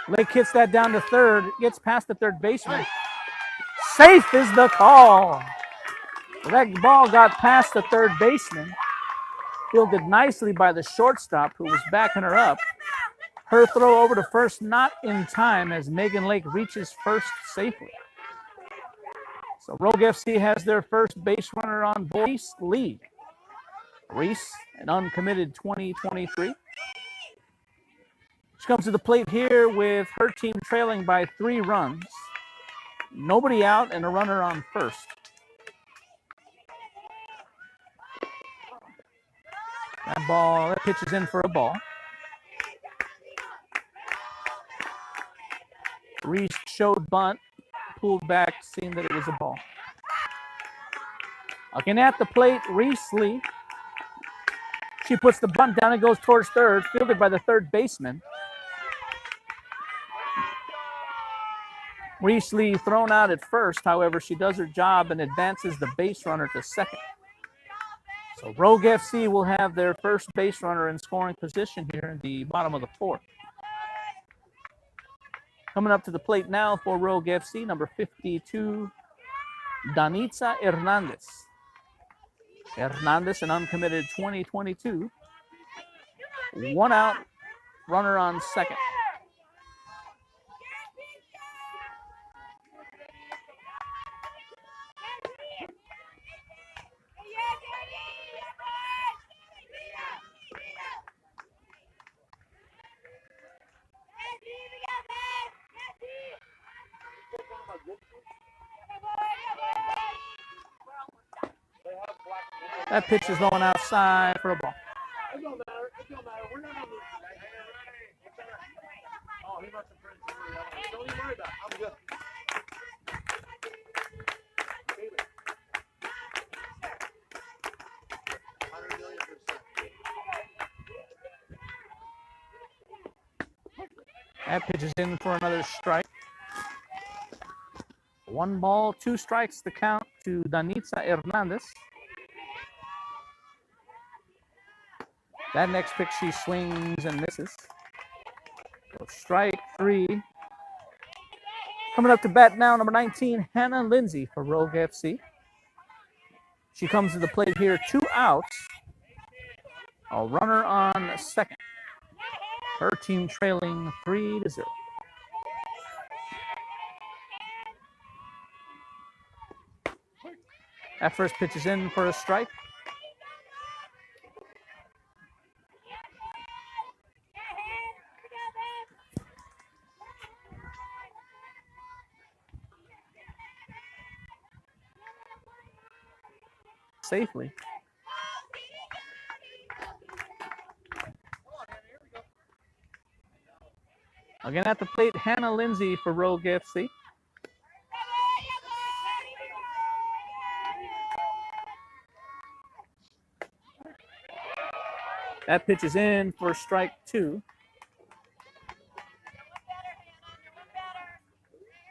Lake hits that down to third, gets past the third baseman. Safe is the call. So that ball got past the third baseman. Fielded nicely by the shortstop who was backing her up. Her throw over to first not in time as Megan Lake reaches first safely. So Rogue FC has their first base runner on board, Reese Lee. Reese, an uncommitted 2023. She comes to the plate here with her team trailing by 3 runs. Nobody out and a runner on first. That pitch is in for a ball. Reese showed bunt, pulled back, seeing that it was a ball. Again at the plate, Reese Lee. She puts the bunt down and goes towards third, fielded by the third baseman. Reese Lee thrown out at first, however, she does her job and advances the base runner to second. So Rogue FC will have their first base runner in scoring position here in the bottom of the fourth. Coming up to the plate now for Rogue FC, number 52, Danitza Hernandez. Hernandez, an uncommitted 2022. 1 out, runner on second. That pitch is going outside for a ball. It don't matter. It don't matter. We're not on the tonight. Oh, he must have printed somebody else. Don't even worry about it. I'm good. David. 100 million%. That pitch is in for another strike. 1 ball, 2 strikes to count to Danitza Hernandez. That next pitch she swings and misses. So strike 3. Coming up to bat now, number 19, Hannah Lindsey for Rogue FC. She comes to the plate here, 2 outs. A runner on second. Her team trailing 3-0. That first pitch is in for a strike. Safely. Again at the plate, Hannah Lindsey for Rogue FC. That pitch is in for strike 2.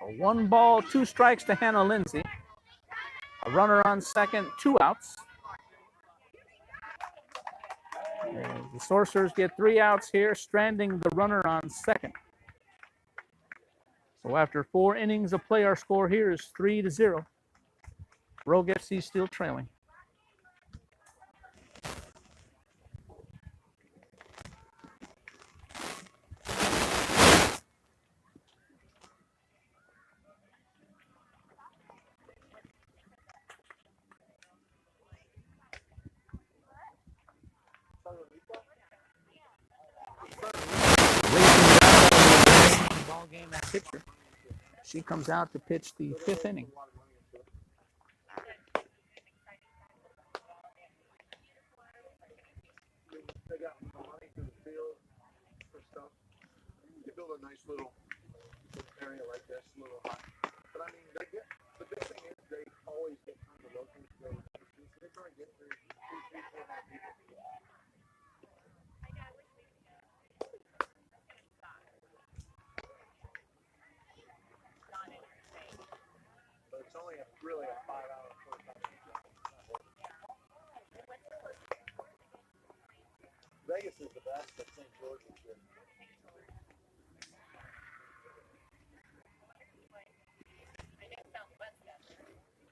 A 1 ball, 2 strikes to Hannah Lindsey. A runner on second, 2 outs. And the Sorcerers get 3 outs here, stranding the runner on second. So after 4 innings of play, our score here is 3-0. Rogue FC still trailing. Ball game, that pitcher. She comes out to pitch the 5th inning. They got money to the field for stuff. You build a nice little area like this, a little high. But I mean, they get the big thing is they always get kind of local to go. So they try and get 2, 3, 4 more people. But it's only really a 5-hour, 45-minute drive. Vegas is the best, but St. George is good.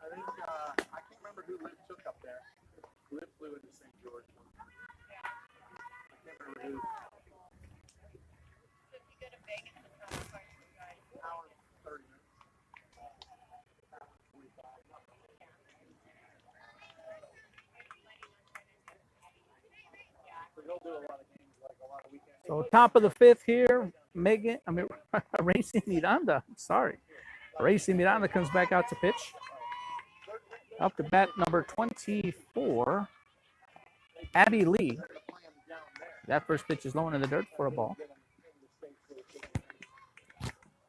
I think, I can't remember who Liv took up there. Liv flew into St. George. I can't remember who. So if you go to Vegas, it's not as far as you guys. Hour and 30 minutes. He'll do a lot of games, like a lot of weekends. So top of the 5th here, Racing Miranda. Sorry. Racing Miranda comes back out to pitch. Up to bat number 24, Abby Lee. That first pitch is low into the dirt for a ball.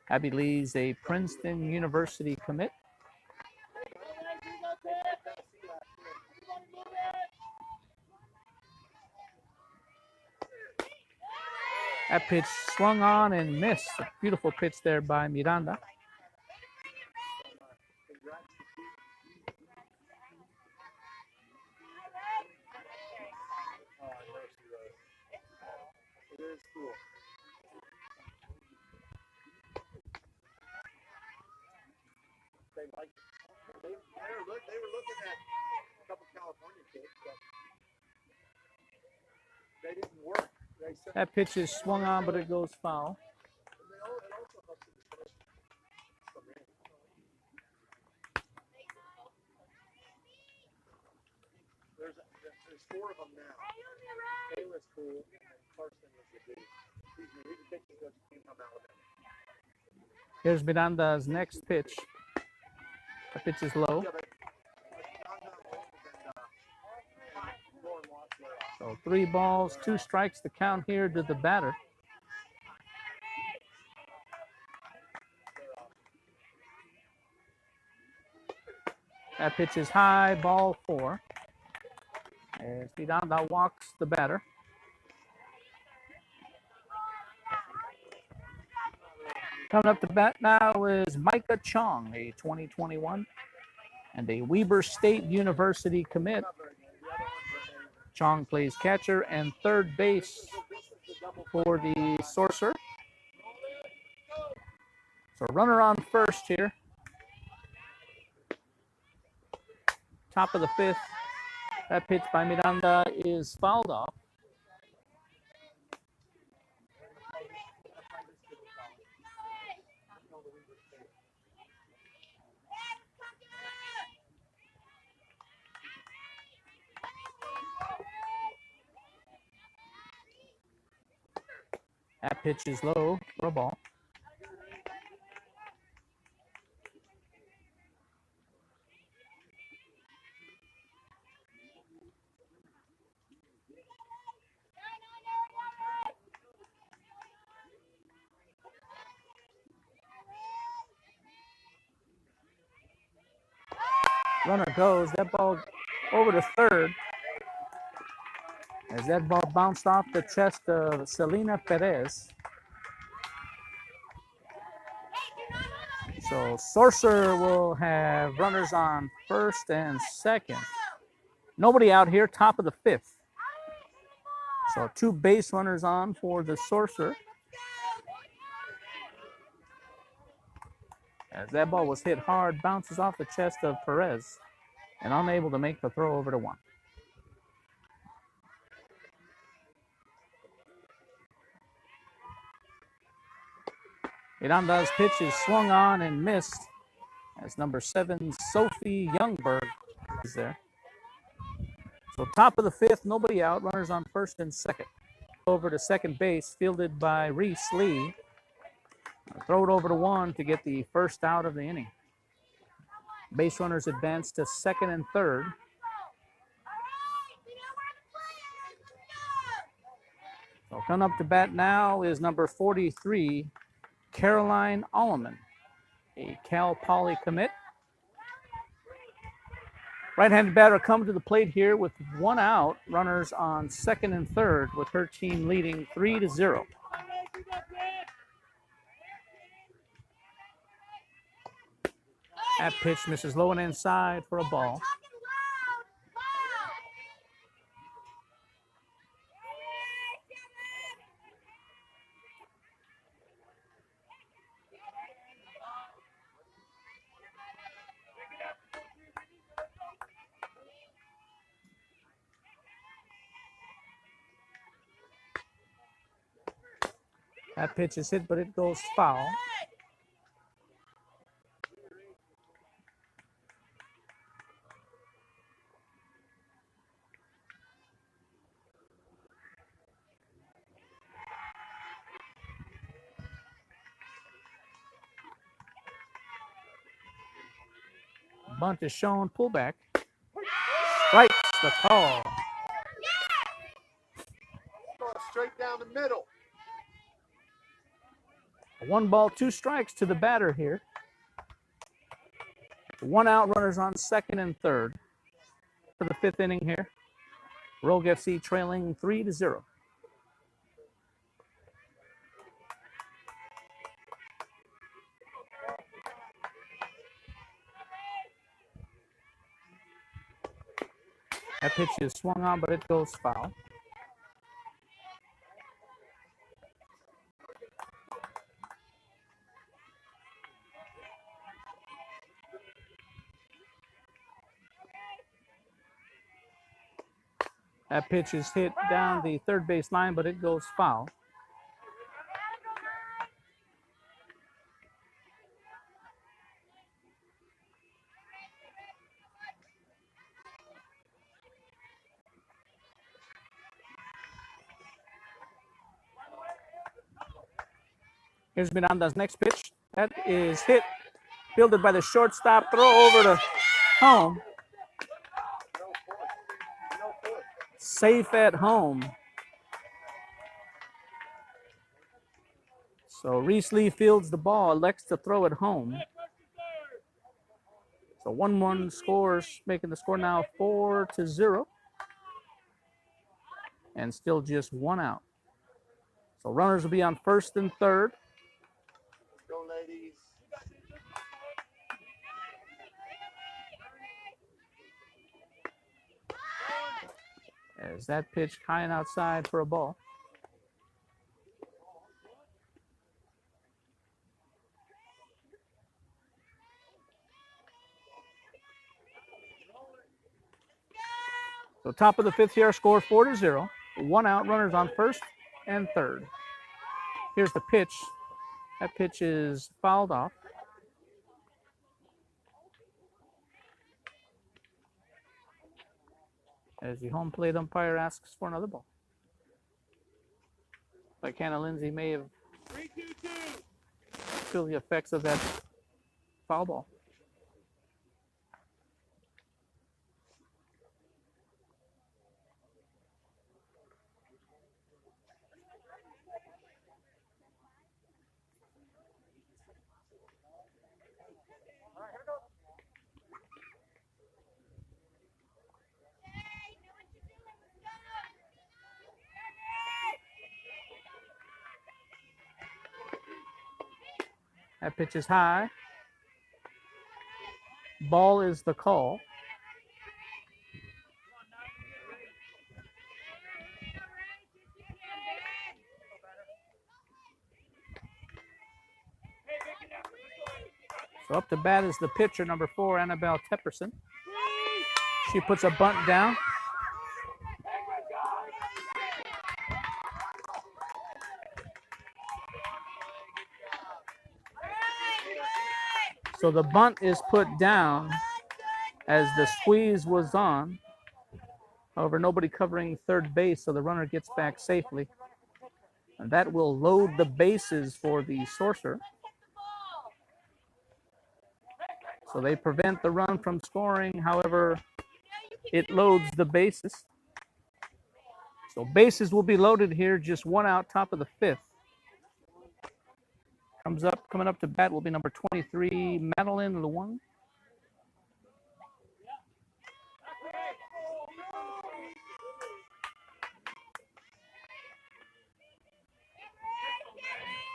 Abby Lee's a Princeton University commit. That pitch swung on and missed. A beautiful pitch there by Miranda. It is cool. They like. They were looking at a couple California kids, but they didn't work. They said That pitch is swung on, but it goes foul. it also helps with the finish. There's 4 of them now. Kayla's cool, and Carson is the dude. He's a pitching coach who came from Alabama. Here's Miranda's next pitch. The pitch is low. Yeah, but 3 balls, 2 strikes to count here to the batter. That pitch is high, ball 4. As Miranda walks the batter. Coming up to bat now is Micah Chong, a 2021 and a Weber State University commit. Chong plays catcher and third base for the Sorcerer. So runner on first here. Top of the 5th. That pitch by Miranda is fouled off. That pitch is low for a ball. Runner goes. That ball over to third. As that ball bounced off the chest of Selena Perez. So Sorcerer will have runners on first and second. Nobody out here, top of the 5th. So 2 base runners on for the Sorcerer. As that ball was hit hard, bounces off the chest of Perez and unable to make the throw over to 1. Miranda's pitch is swung on and missed as number 7, Sophie Youngberg, is there. So top of the 5th, nobody out, runners on first and second. Over to second base, fielded by Reese Lee. Throw it over to 1 to get the first out of the inning. Base runners advance to second and third. So coming up to bat now is number 43, Caroline Allman, a Cal Poly commit. Right-handed batter come to the plate here with 1 out, runners on second and third, with her team leading 3-0. That pitch misses low and inside for a ball. That pitch is hit, but it goes foul. Bunt is shown, pullback. Strikes the call. Going straight down the middle. 1 ball, 2 strikes to the batter here. 1 out, runners on second and third for the 5th inning here. Rogue FC trailing 3-0. That pitch is swung on, but it goes foul. That pitch is hit down the third base line, but it goes foul. Here's Miranda's next pitch. That is hit, fielded by the shortstop, throw over to home. safe at home. So Reese Lee fields the ball, elects to throw it home. So 1-1 scores, making the score now 4-0. And still just one out. So runners will be on first and third. Go, ladies. As that pitch high and outside for a ball. So top of the fifth here, score 4-0. One out, runners on first and third. Here's the pitch. That pitch is fouled off. As the home plate umpire asks for another ball. Like Hannah Lindsey may have feel the effects of that foul ball. That pitch is high. Ball is the call. So up to bat is the pitcher, number 4, Annabelle Tepperson. She puts a bunt down. So the bunt is put down as the squeeze was on. However, nobody covering third base, so the runner gets back safely. And that will load the bases for the Sorcerer. So they prevent the run from scoring. However, it loads the bases. So bases will be loaded here, just one out, top of the fifth. Coming up to bat will be number 23, Madeleine Lewin.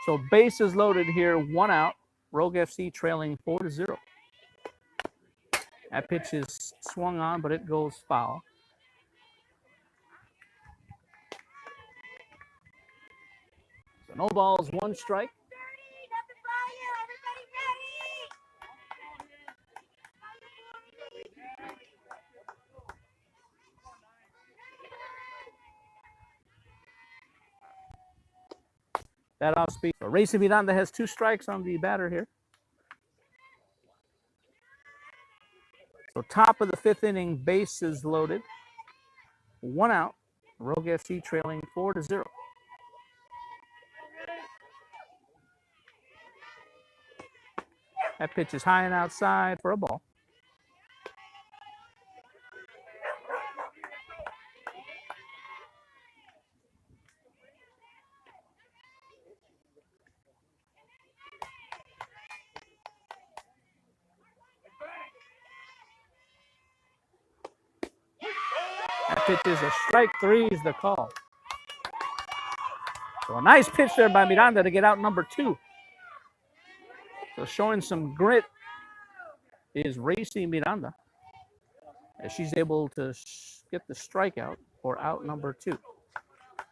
So bases loaded here, one out. Rogue FC trailing 4-0. That pitch is swung on, but it goes foul. So no balls, one strike. That off speed. So Racing Miranda has 2 strikes on the batter here. So top of the fifth inning, bases loaded. One out. Rogue FC trailing 4-0. That pitch is high and outside for a ball. That pitch is a strike 3 is the call. So a nice pitch there by Miranda to get out number 2. So showing some grit is Racing Miranda, as she's able to get the strikeout for out number 2.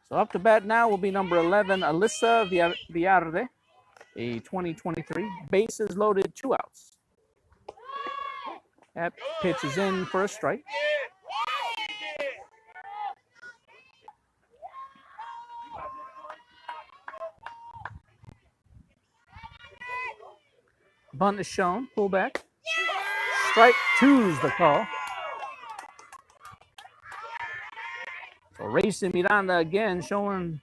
So up to bat now will be number 11, Alyssa Villarde, a 2023. Bases loaded, 2 outs. That pitch is in for a strike. Bunt is shown, pull back. Strike 2 is the call. So Racing Miranda again showing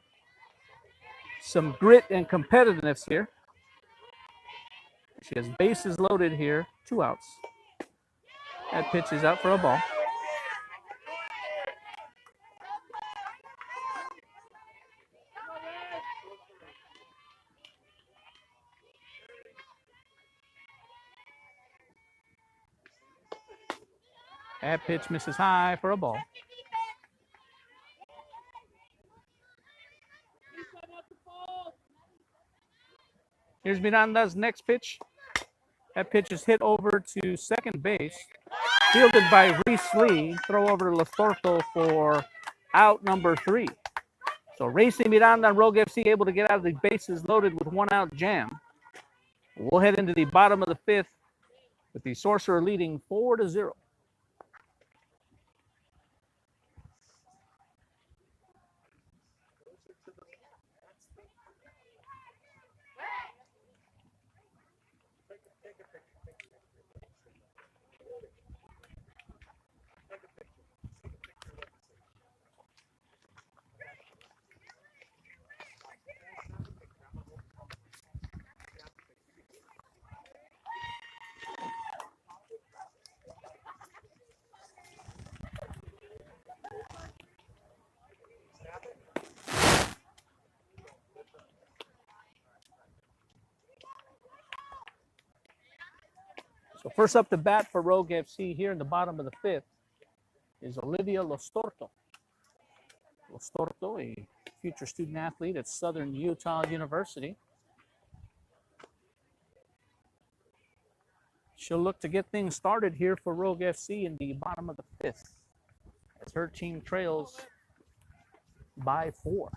some grit and competitiveness here. She has bases loaded here, 2 outs. That pitch is out for a ball. That pitch misses high for a ball. Here's Miranda's next pitch. That pitch is hit over to second base. Fielded by Reese Lee. Throw over to Lostorto for out number 3. So Racing Miranda and Rogue FC able to get out of the bases loaded with 1 out jam. We'll head into the bottom of the 5th with the Sorcerer leading 4-0. So first up to bat for Rogue FC here in the bottom of the 5th is Olivia Lostorto. Lostorto, a future student athlete at Southern Utah University. She'll look to get things started here for Rogue FC in the bottom of the 5th as her team trails by 4.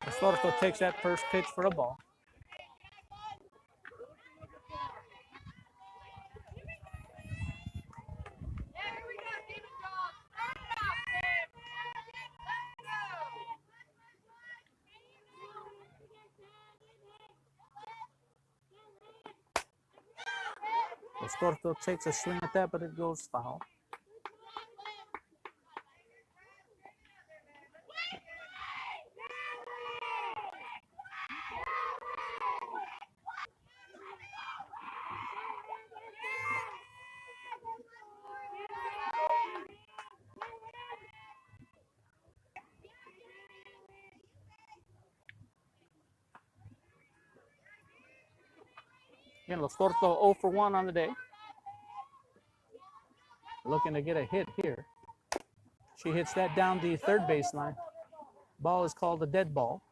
Lostorto takes that first pitch for a ball. Lostorto takes a swing at that, but it goes foul. Again, Lostorto 0 for 1 on the day. Looking to get a hit here. She hits that down the third baseline. Ball is called a dead ball.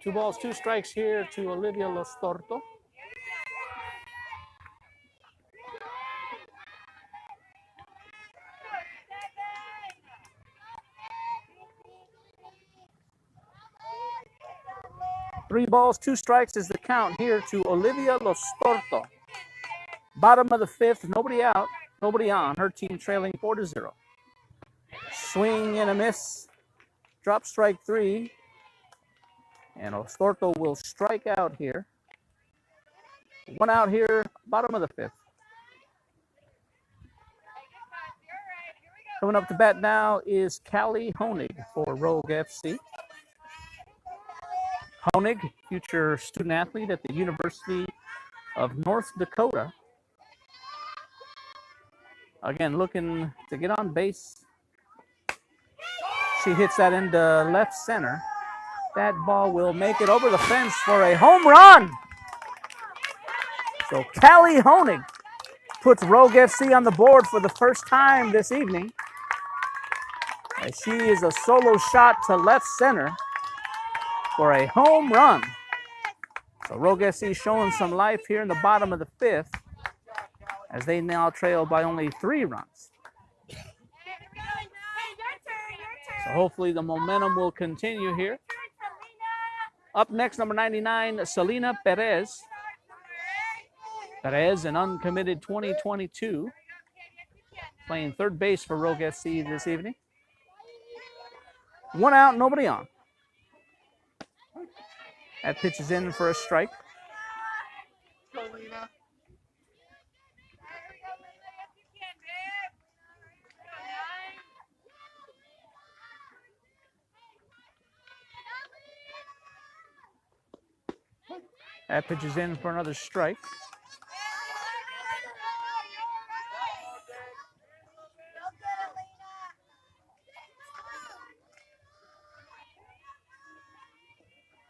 Two balls, 2 strikes here to Olivia Lostorto. Three balls, 2 strikes is the count here to Olivia Lostorto. Bottom of the 5th, nobody out, nobody on. Her team trailing 4-0. Swing and a miss. Drop strike 3. And Lostorto will strike out here. 1 out here, bottom of the 5th. Coming up to bat now is Callie Honig for Rogue FC. Honig, future student athlete at the University of North Dakota. Again, looking to get on base. She hits that into left center. That ball will make it over the fence for a home run. So Callie Honig puts Rogue FC on the board for the first time this evening. As she is a solo shot to left center for a home run. So Rogue FC showing some life here in the bottom of the 5th as they now trail by only 3 runs. So hopefully the momentum will continue here. Up next, number 99, Selena Perez. Perez, an uncommitted 2022, playing third base for Rogue FC this evening. 1 out, nobody on. That pitch is in for a strike. Lena. That pitch is in for another strike.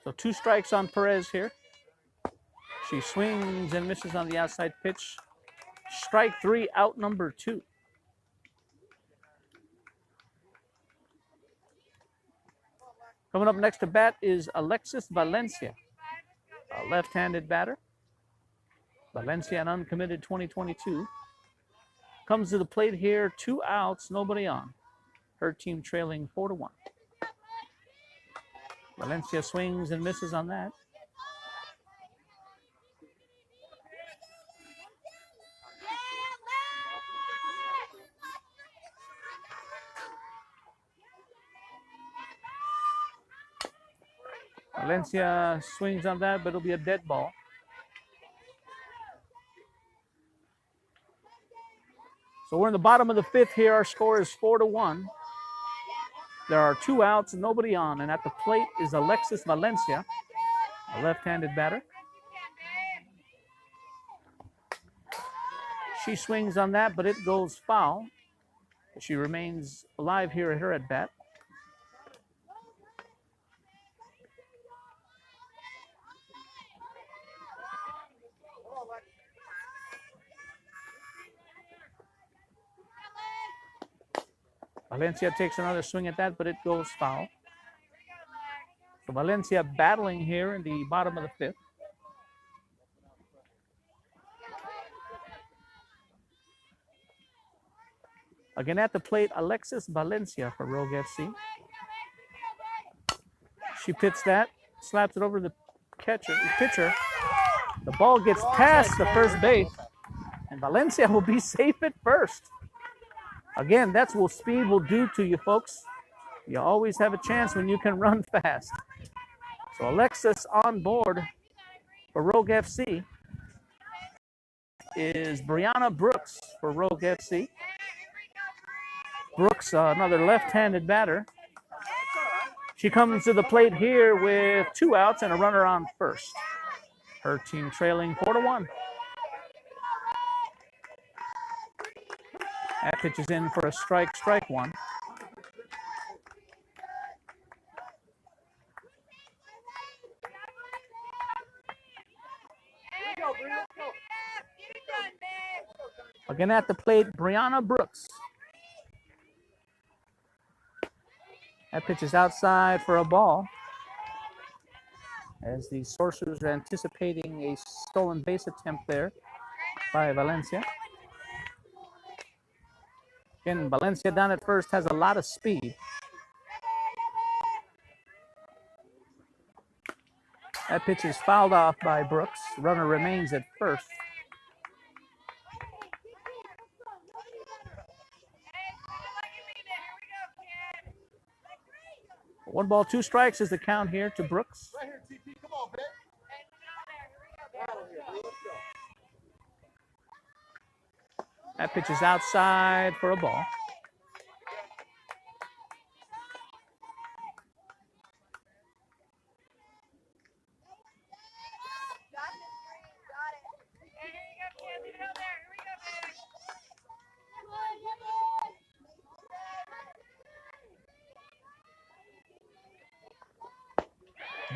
So 2 strikes on Perez here. She swings and misses on the outside pitch. Strike 3, out number 2. Coming up next to bat is Alexis Valencia, a left-handed batter. Valencia, an uncommitted 2022. Comes to the plate here, 2 outs, nobody on. Her team trailing 4-1. Valencia swings and misses on that. Valencia swings on that, but it'll be a dead ball. So we're in the bottom of the 5th here. Our score is 4-1. There are 2 outs and nobody on. And at the plate is Alexis Valencia, a left-handed batter. She swings on that, but it goes foul. She remains alive here at her at-bat. Valencia takes another swing at that, but it goes foul. So Valencia battling here in the bottom of the 5th. Again at the plate, Alexis Valencia for Rogue FC. She pits that, slaps it over the pitcher. The ball gets past the first base, and Valencia will be safe at first. Again, that's what speed will do to you, folks. You always have a chance when you can run fast. So Alexis on board for Rogue FC is Brianna Brooks for Rogue FC. Brooks, another left-handed batter. She comes to the plate here with 2 outs and a runner on first. Her team trailing 4-1. That pitch is in for a strike 1. Again at the plate, Brianna Brooks. That pitch is outside for a ball, as the Sorcerers are anticipating a stolen base attempt there by Valencia. Again, Valencia down at first has a lot of speed. That pitch is fouled off by Brooks. Runner remains at first. One ball, 2 strikes is the count here to Brooks. Right here, TP. Come on, man. That pitch is outside for a ball.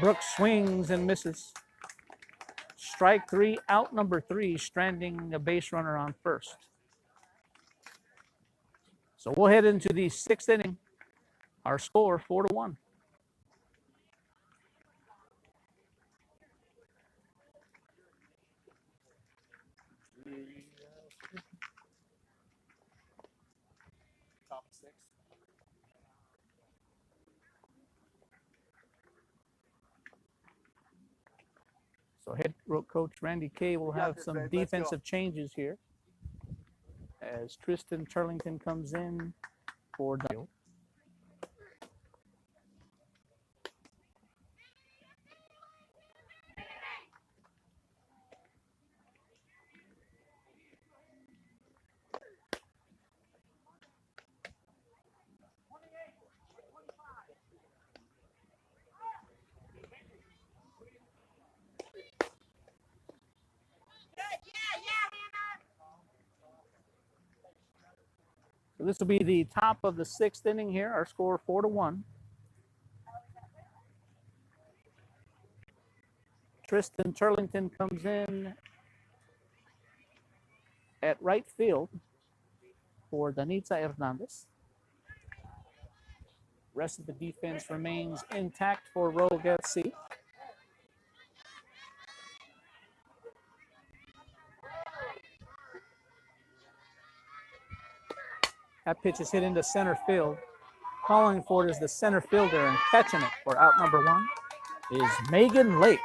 Brooks swings and misses. Strike 3, out number 3, stranding a base runner on first. So we'll head into the 6th inning. Our score 4-1. Top 6. So head coach Randy Kay will have some defensive changes here as Tristan Turlington comes in for Dale. So this will be the top of the 6th inning here. Our score 4-1. Tristan Turlington comes in at right field for Danitza Hernandez. Rest of the defense remains intact for Rogue FC. That pitch is hit into center field. Calling for it is the center fielder, and catching it for out number 1 is Megan Lake.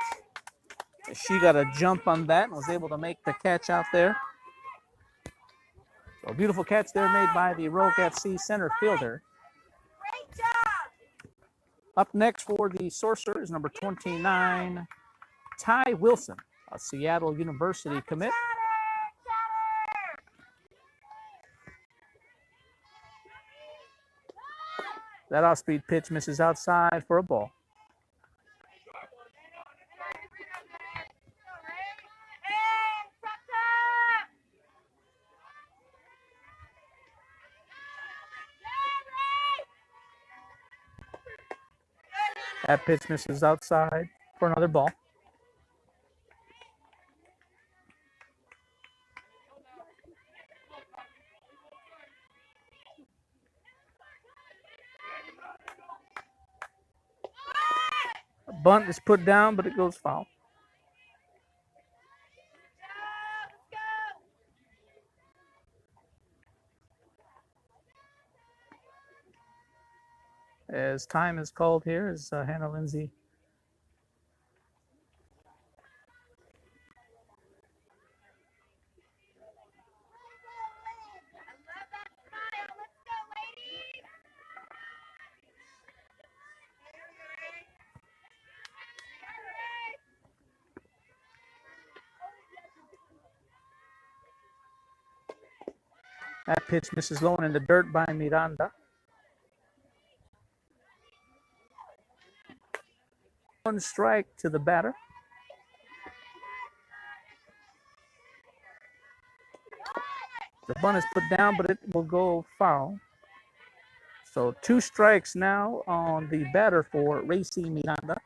She got a jump on that and was able to make the catch out there. So a beautiful catch there made by the Rogue FC center fielder. Great job! Up next for the Sorcerer is number 29, Ty Wilson, a Seattle University commit. That off-speed pitch misses outside for a ball. That pitch misses outside for another ball. A bunt is put down, but it goes foul. As time is called here, is Hannah Lindsey. That pitch misses low and in the dirt by Miranda. One strike to the batter. The bunt is put down, but it will go foul. So 2 strikes now on the batter for Racy Miranda.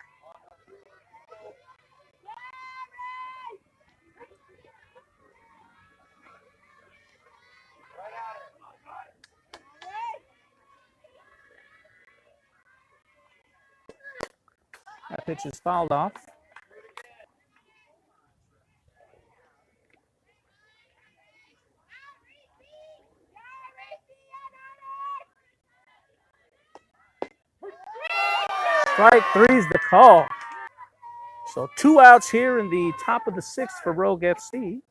That pitch is fouled off. Strike 3 is the call. So 2 outs here in the top of the 6th for Rogue FC.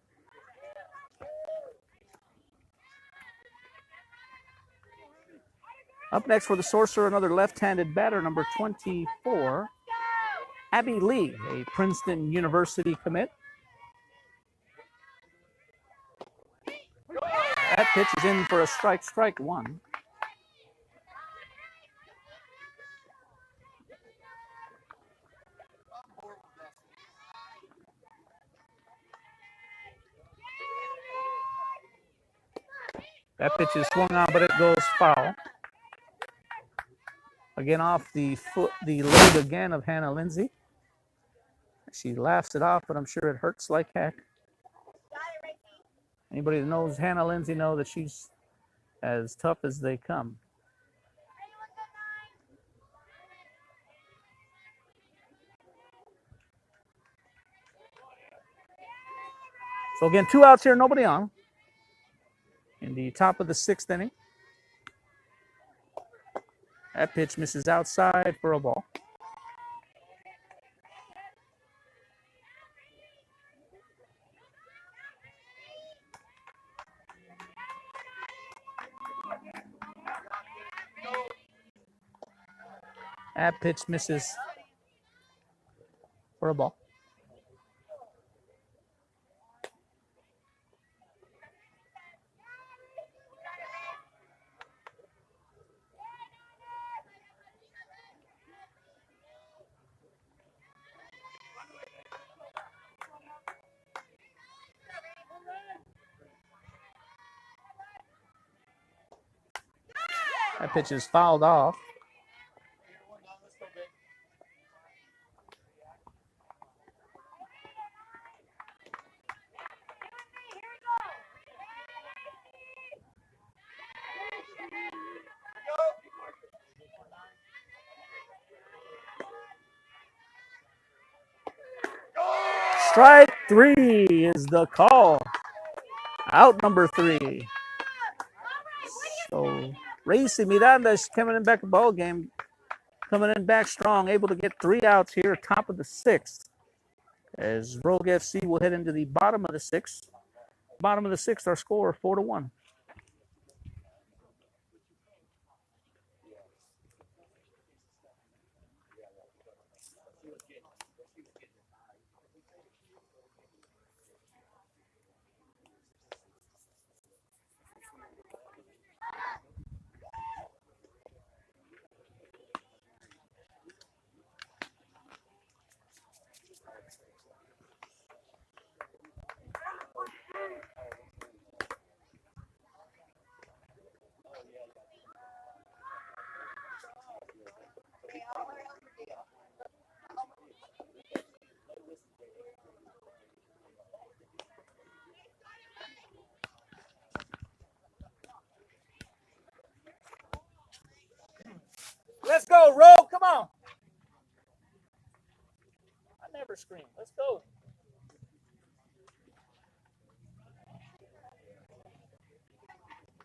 Up next for the Sorcerer, another left-handed batter, number 24, Abby Lee, a Princeton University commit. That pitch is in for a strike, strike 1. That pitch is swung on, but it goes foul. Again, off the foot, the leg again of Hannah Lindsey. She laughs it off, but I'm sure it hurts like heck. Anybody that knows Hannah Lindsey know that she's as tough as they come. So again, 2 outs here, nobody on. In the top of the 6th inning. That pitch misses outside for a ball. That pitch misses for a ball. That pitch is fouled off. Strike 3 is the call. Out number 3. So Racy Miranda is coming in back to the ball game, coming in back strong, able to get 3 outs here, top of the 6th. As Rogue FC will head into the bottom of the 6th. Bottom of the 6th, our score 4-1. Let's go, Rogue. Come on. I never scream. Let's go.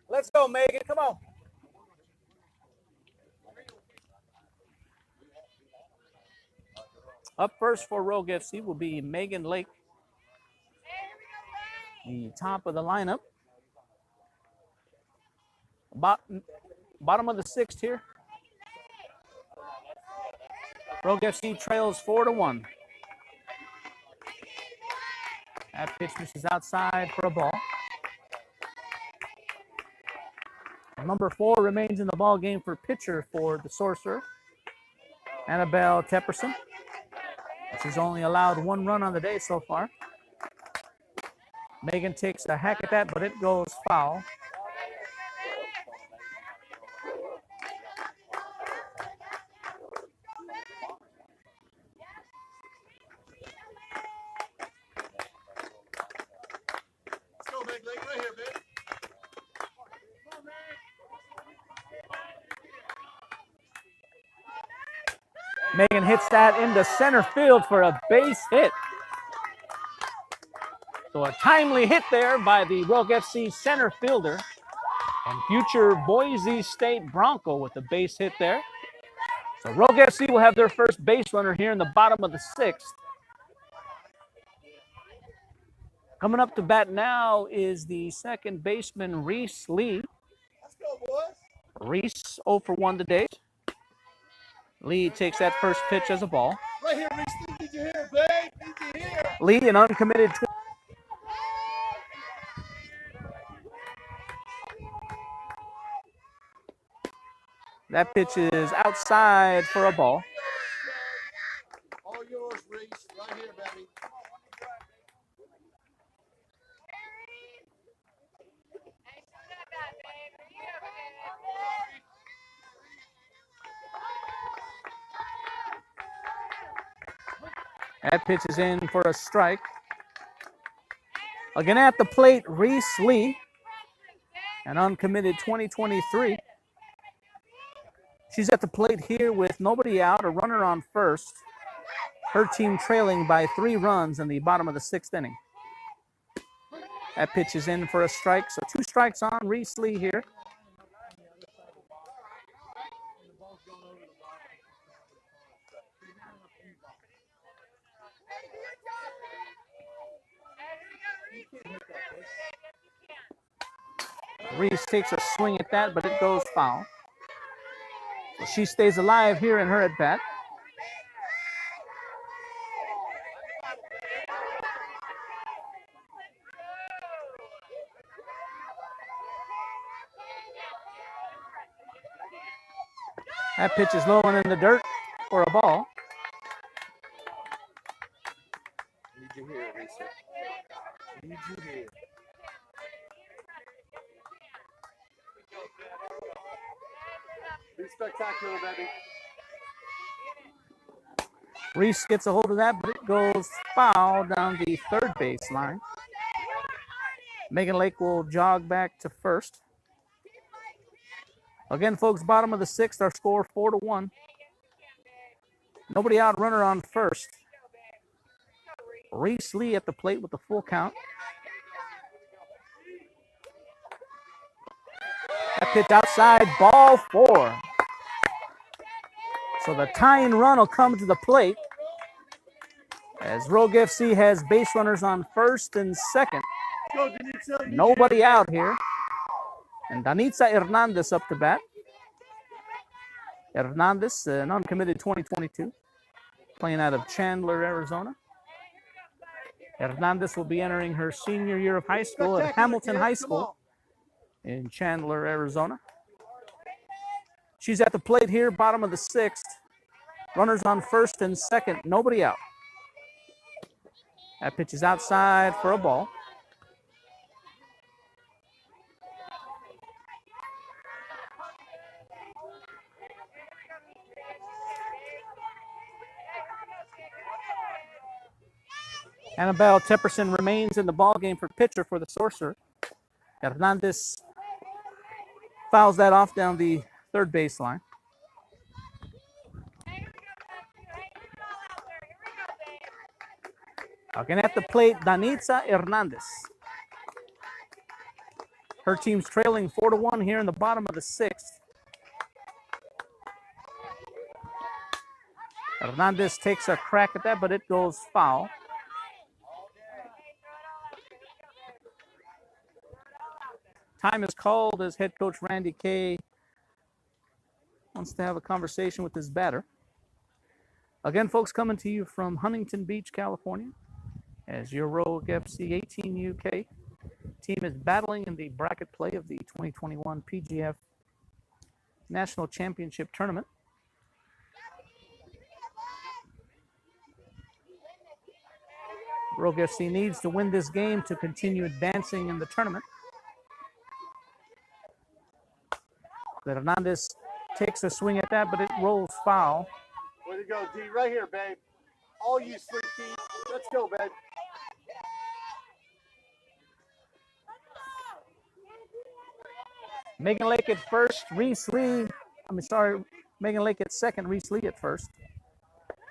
Let's go, Megan. Come on. Up first for Rogue FC will be Megan Lake, the top of the lineup. Bottom of the 6th here. Rogue FC trails 4-1. That pitch misses outside for a ball. Number 4 remains in the ball game for pitcher for the Sorcerer, Annabelle Tepperson. She's only allowed 1 run on the day so far. Megan takes a hack at that, but it goes foul. Let's go, Big League. Right here, Big. Megan hits that into center field for a base hit. So a timely hit there by the Rogue FC center fielder and future Boise State Bronco with the base hit there. So Rogue FC will have their first base runner here in the bottom of the 6th. Coming up to bat now is the second baseman, Reese Lee. Let's go, boys. Reese 0 for 1 today. Lee takes that first pitch as a ball. Right here, Reese. Need you here, babe. Need you here. Lee, an uncommitted. That pitch is outside for a ball. All yours, Reese. Right here, baby. That pitch is in for a strike. Again at the plate, Reese Lee, an uncommitted 2023. She's at the plate here with nobody out, a runner on first. Her team trailing by 3 runs in the bottom of the 6th inning. That pitch is in for a strike, so 2 strikes on Reese Lee here. Reese takes a swing at that, but it goes foul. So she stays alive here in her at-bat. That pitch is low and in the dirt for a ball. Need you here, Reese. Need you here. Be spectacular, baby. Reese gets a hold of that, but it goes foul down the third baseline. Megan Lake will jog back to first. Again, folks, bottom of the sixth, our score 4-1. Nobody out, runner on first. Reese Lee at the plate with the full count. That pitch outside, ball 4. So the tying run will come to the plate as Rogue FC has base runners on first and second. Nobody out here. And Danitza Hernandez up to bat. Hernandez, an uncommitted 2022, playing out of Chandler, Arizona. Hernandez will be entering her senior year of high school at Hamilton High School in Chandler, Arizona. She's at the plate here, bottom of the sixth. Runners on first and second, nobody out. That pitch is outside for a ball. Annabelle Tepperson remains in the ballgame for pitcher for the Sorcerer. Hernandez fouls that off down the third baseline. Again at the plate, Danitza Hernandez. Her team's trailing 4-1 here in the bottom of the sixth. Hernandez takes a crack at that, but it goes foul. Time is called as head coach Randy Kay wants to have a conversation with his batter. Again, folks, coming to you from Huntington Beach, California, as your Rogue FC 18 UK team is battling in the bracket play of the 2021 PGF National Championship Tournament. Rogue FC needs to win this game to continue advancing in the tournament. Hernandez takes a swing at that, but it rolls foul. Way to go, D. Right here, babe. All you sleep feet. Let's go, babe. Megan Lake at first, Reese Lee. Megan Lake at second, Reese Lee at first.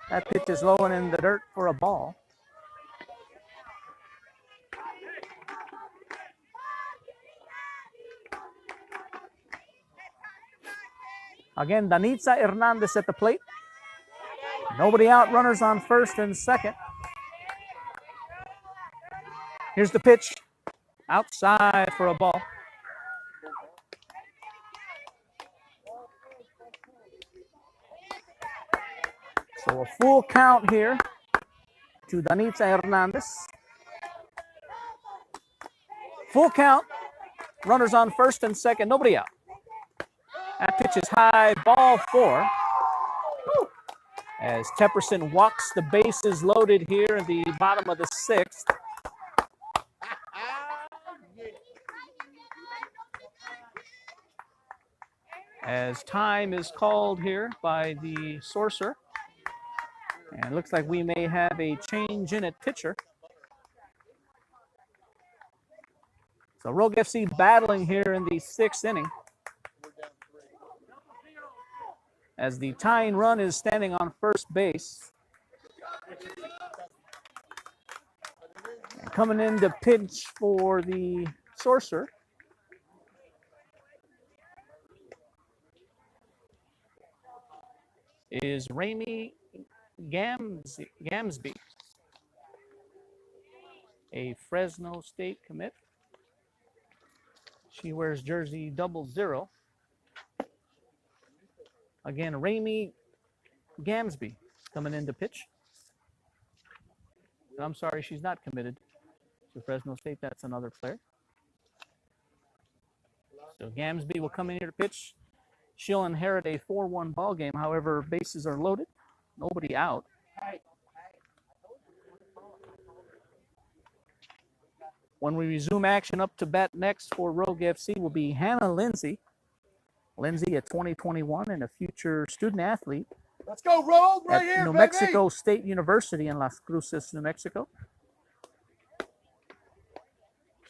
That pitch is low and in the dirt for a ball. Again, Danitza Hernandez at the plate. Nobody out, runners on first and second. Here's the pitch. Outside for a ball. So a full count here to Danitza Hernandez. Full count. Runners on first and second. Nobody out. That pitch is high, ball 4. As Tepperson walks the bases loaded here in the bottom of the sixth. As time is called here by the Sorcerer. And it looks like we may have a change in at pitcher. So Rogue FC battling here in the sixth inning. As the tying run is standing on first base. And coming in to pitch for the Sorcerer is Ramey Gamsby, a Fresno State commit. She wears jersey 00. Again, Ramey Gamsby coming in to pitch. I'm sorry, she's not committed to Fresno State. That's another player. So Gamsby will come in here to pitch. She'll inherit a 4-1 ball game. However, bases are loaded. Nobody out. When we resume action, up to bat next for Rogue FC will be Hannah Lindsey. Lindsey, a 2021 and a future student athlete Let's go, roll right at here, New baby. Mexico State University in Las Cruces, New Mexico.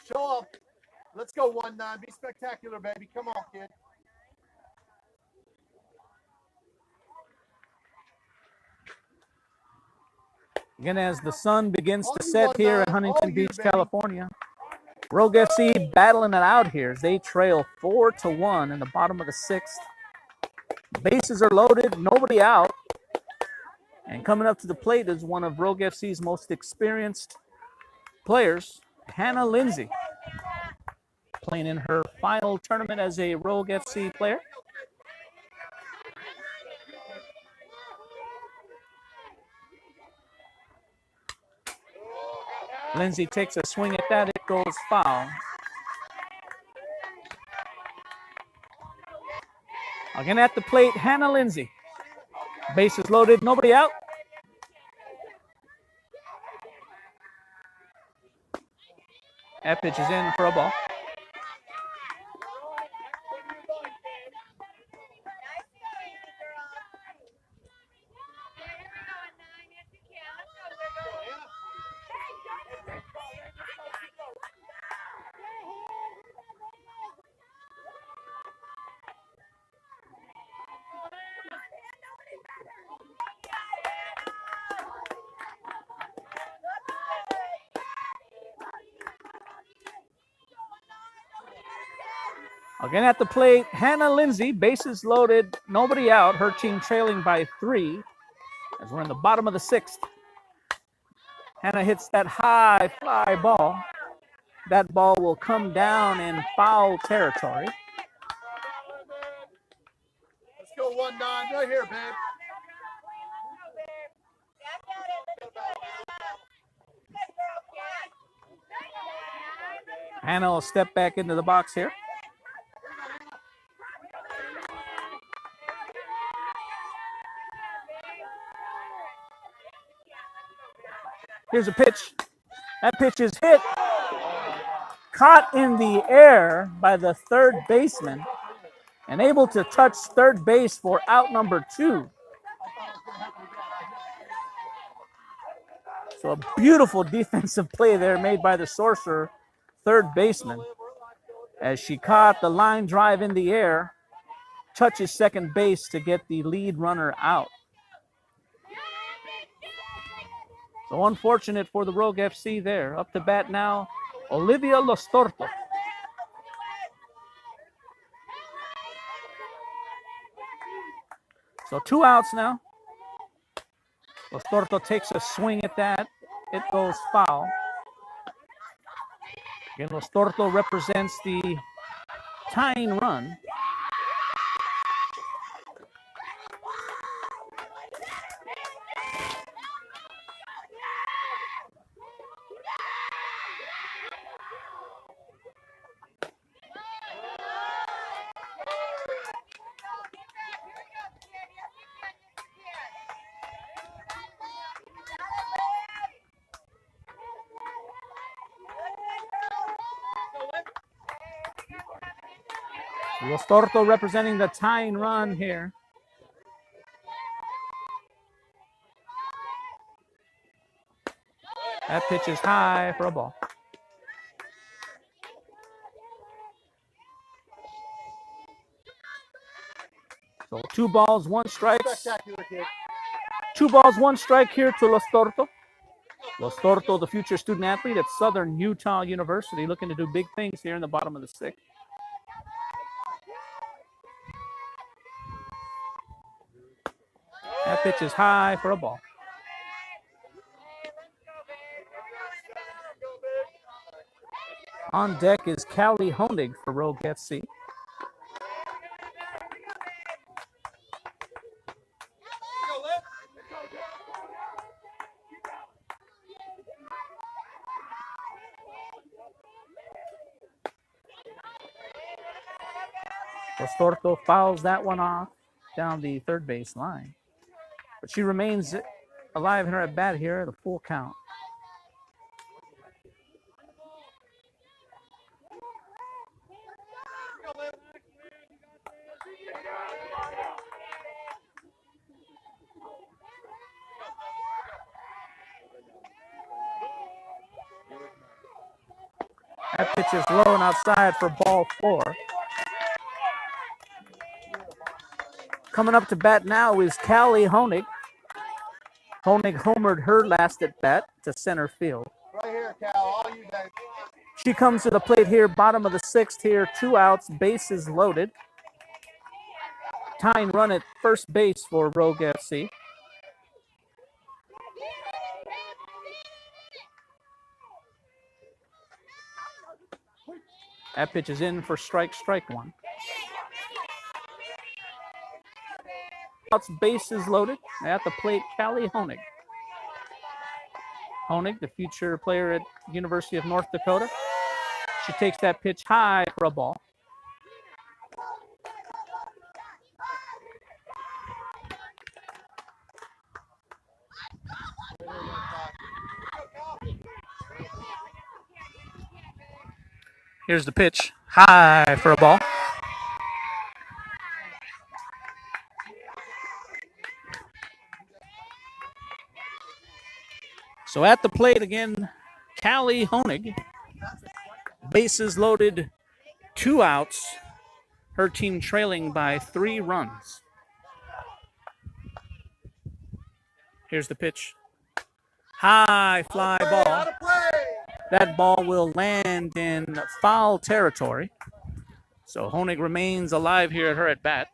Show up. Let's go 1-9. Be spectacular, baby. Come on, kid. Again, as the sun begins All to you, set here in 1-9. Huntington All you, Beach, baby. California. Rogue FC battling it out here as they trail 4-1 in the bottom of the sixth. Bases are loaded, nobody out. And coming up to the plate is one of Rogue FC's most experienced players, Hannah Lindsey, playing in her final tournament as a Rogue FC player. Lindsey takes a swing at that, it goes foul. Again at the plate, Hannah Lindsey. Bases loaded, nobody out. That pitch is in for a ball. Again at the plate, Hannah Lindsey, bases loaded, nobody out. Her team trailing by 3 as we're in the bottom of the sixth. Hannah hits that high fly ball. That ball will come down in foul territory. Let's go 1-9 right here, babe. Hannah will step back into the box here. Here's a pitch. That pitch is hit. Caught in the air by the third baseman and able to touch third base for out number 2. So a beautiful defensive play there made by the Sorcerer third baseman as she caught the line drive in the air, touches second base to get the lead runner out. So unfortunate for the Rogue FC there. Up to bat now, Olivia Los Torto. So 2 outs now. Los Torto takes a swing at that. It goes foul. Again, Los Torto represents the tying run. Los Torto representing the tying run here. That pitch is high for a ball. So 2 balls, 1 strike. Spectacular, kid. 2 balls, 1 strike here to Los Torto. Los Torto, the future student athlete at Southern Utah University, looking to do big things here in the bottom of the sixth. That pitch is high for a ball. On deck is Callie Honig for Rogue FC. Los Torto fouls that one off down the third base line. But she remains alive in her at bat here at a full count. That pitch is low and outside for ball 4. Coming up to bat now is Callie Honig. Honig homered her last at bat to center field. Right here, Cal. All you guys. She comes to the plate here, bottom of the 6th here, 2 outs, bases loaded. Tying run at first base for Rogue FC. That pitch is in for strike 1. Outs, bases loaded. At the plate, Callie Honig. Honig, the future player at University of North Dakota. She takes that pitch high for a ball. Here's the pitch, high for a ball. So at the plate again, Callie Honig. Bases loaded, 2 outs. Her team trailing by 3 runs. Here's the pitch. High fly ball. That ball will land in foul territory. So Honig remains alive here at her at bat.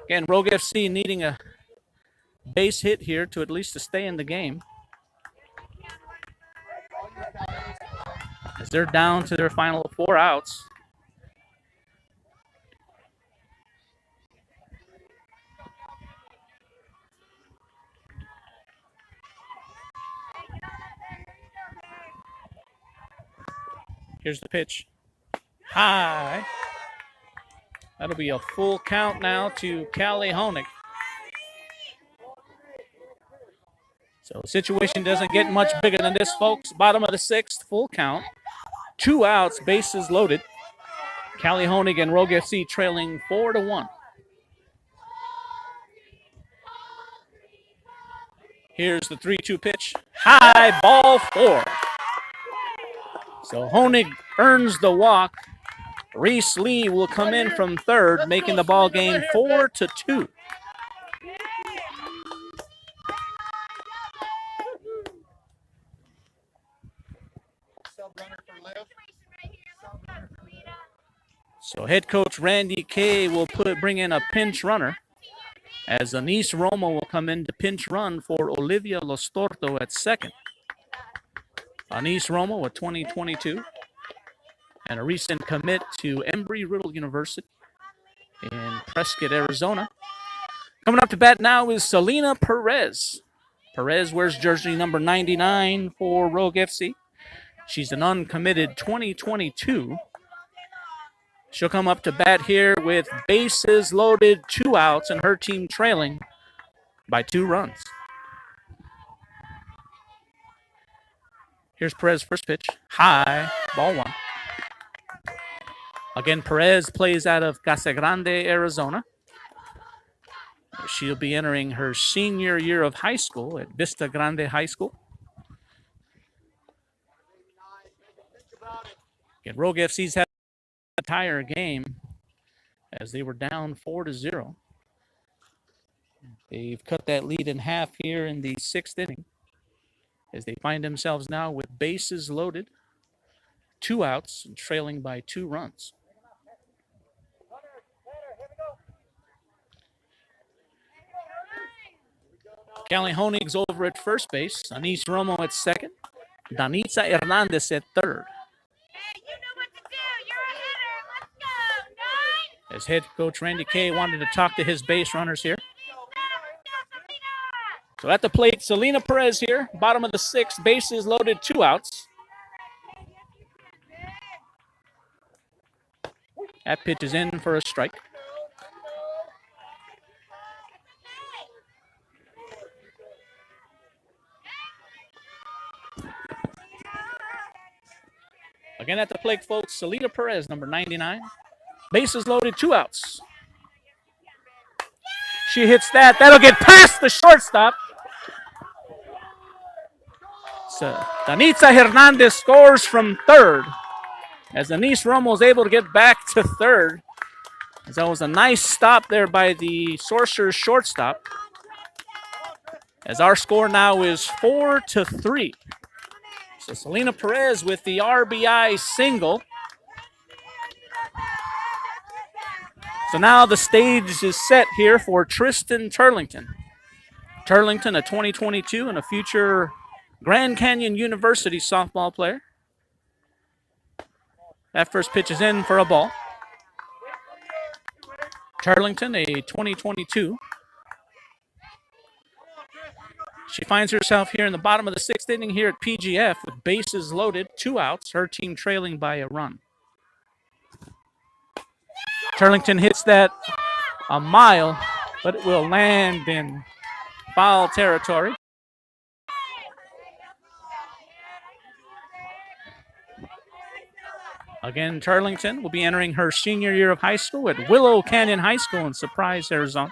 Again, Rogue FC needing a base hit here to at least to stay in the game. As they're down to their final 4 outs. Here's the pitch. High. That'll be a full count now to Callie Honig. So the situation doesn't get much bigger than this, folks. Bottom of the 6th, full count. 2 outs, bases loaded. Callie Honig and Rogue FC trailing 4-1. Here's the 3-2 pitch. High, ball 4. So Honig earns the walk. Reese Lee will come in from third, making the ball game 4-2. So head coach Randy Kay will bring in a pinch runner, as Anise Romo will come in to pinch run for Olivia Lostorto at second. Anise Romo, a 2022, and a recent commit to Embry-Riddle University in Prescott, Arizona. Coming up to bat now is Selena Perez. Perez wears jersey number 99 for Rogue FC. She's an uncommitted 2022. She'll come up to bat here with bases loaded, 2 outs, and her team trailing by 2 runs. Here's Perez's first pitch. High, ball 1. Again, Perez plays out of Casa Grande, Arizona. She'll be entering her senior year of high school at Vista Grande High School. Again, Rogue FC's had the entire game as they were down 4-0. They've cut that lead in half here in the 6th inning, as they find themselves now with bases loaded, 2 outs, and trailing by 2 runs. Callie Honig's over at first base. Anise Romo at second. Danitza Hernandez at third. Hey, you know what to do. You're a hitter. Let's go. 9. As head coach Randy Kay wanted to talk to his base runners here. So at the plate, Selena Perez here. Bottom of the 6th, bases loaded, 2 outs. That pitch is in for a strike. Again at the plate, folks, Selena Perez, number 99. Bases loaded, 2 outs. She hits that. That'll get past the shortstop. Danitza Hernandez scores from third. As Denise Romo is able to get back to third. As that was a nice stop there by the Sorcerer shortstop. As our score now is 4-3. So Selena Perez with the RBI single. So now the stage is set here for Tristan Turlington. Turlington, a 2022 and a future Grand Canyon University softball player. That first pitch is in for a ball. Turlington, a 2022. She finds herself here in the bottom of the sixth inning here at PGF with bases loaded, 2 outs, her team trailing by a run. Turlington hits that a mile, but it will land in foul territory. Again, Turlington will be entering her senior year of high school at Willow Canyon High School in Surprise, Arizona.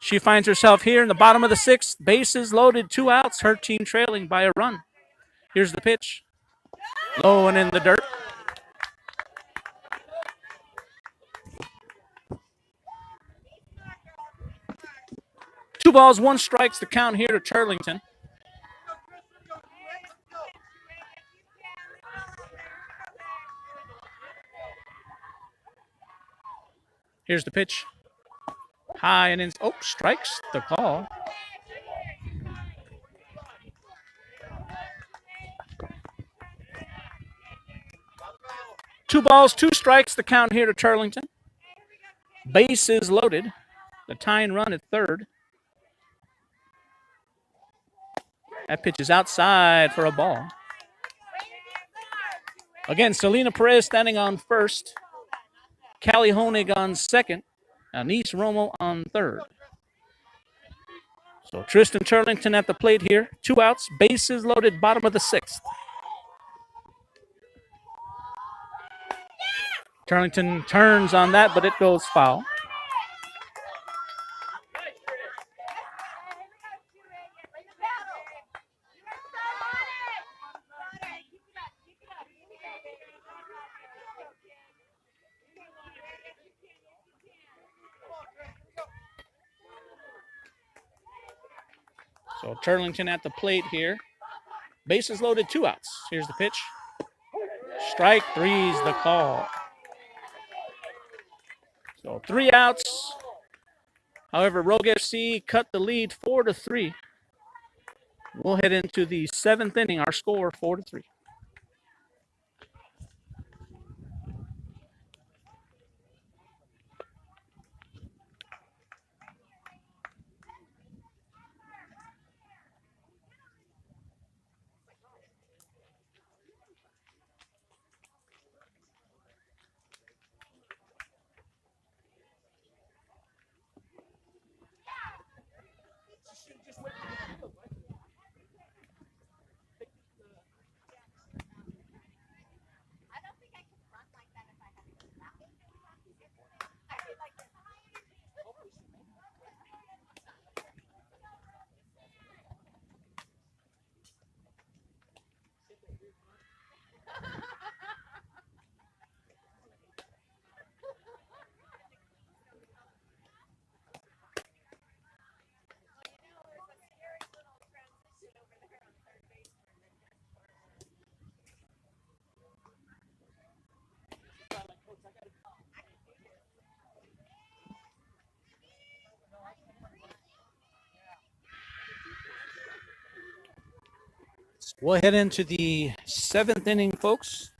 She finds herself here in the bottom of the sixth, bases loaded, 2 outs, her team trailing by a run. Here's the pitch. Low and in the dirt. Two balls, 1 strikes, the count here to Turlington. Here's the pitch. High and in. Oh, strikes the call. Two balls, 2 strikes, the count here to Turlington. Bases loaded. The tying run at third. That pitch is outside for a ball. Again, Selena Perez standing on first. Callie Honig on second. Anise Romo on third. So Tristan Turlington at the plate here. 2 outs, bases loaded, bottom of the sixth. Turlington turns on that, but it goes foul. So Turlington at the plate here. Bases loaded, 2 outs. Here's the pitch. Strike 3's the call. So 3 outs. However, Rogue FC cut the lead 4-3. We'll head into the 7th inning. Our score 4-3. We'll head into the 7th inning, folks.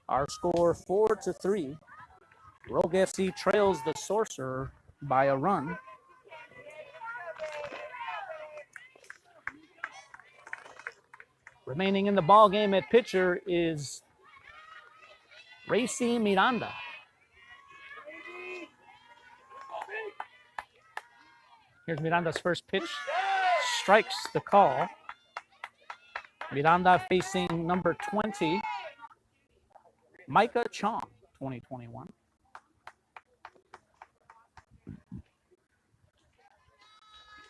Our score 4-3. Rogue FC trails the Sorcerer by a run. Remaining in the ball game at pitcher is Racy Miranda. Here's Miranda's first pitch. Strikes the call. Miranda facing number 20, Micah Chong, 2021.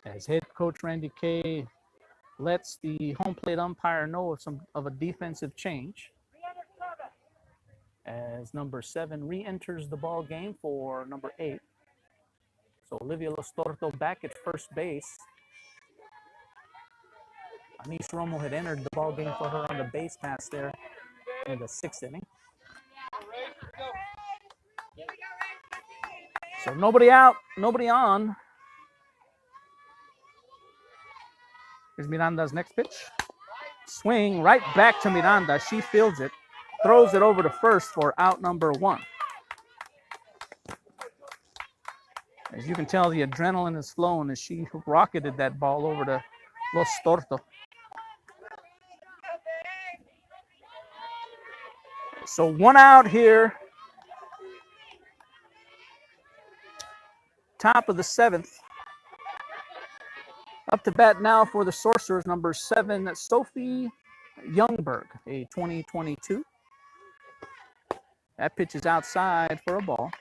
As head coach Randy Kay lets the home plate umpire know of a defensive change as number 7 re-enters the ball game for number 8. So Olivia Lostorto back at first base. Anish Romo had entered the ball game for her on the base pass there in the 6th inning. So nobody out, nobody on. Here's Miranda's next pitch. Swing right back to Miranda. She fields it, throws it over to first for out number 1. As you can tell, the adrenaline is flowing as she rocketed that ball over to Los Torto. So 1 out here. Top of the 7th. Up to bat now for the Sorcerers, number 7, Sophie Youngberg, a 2022. That pitch is outside for a ball.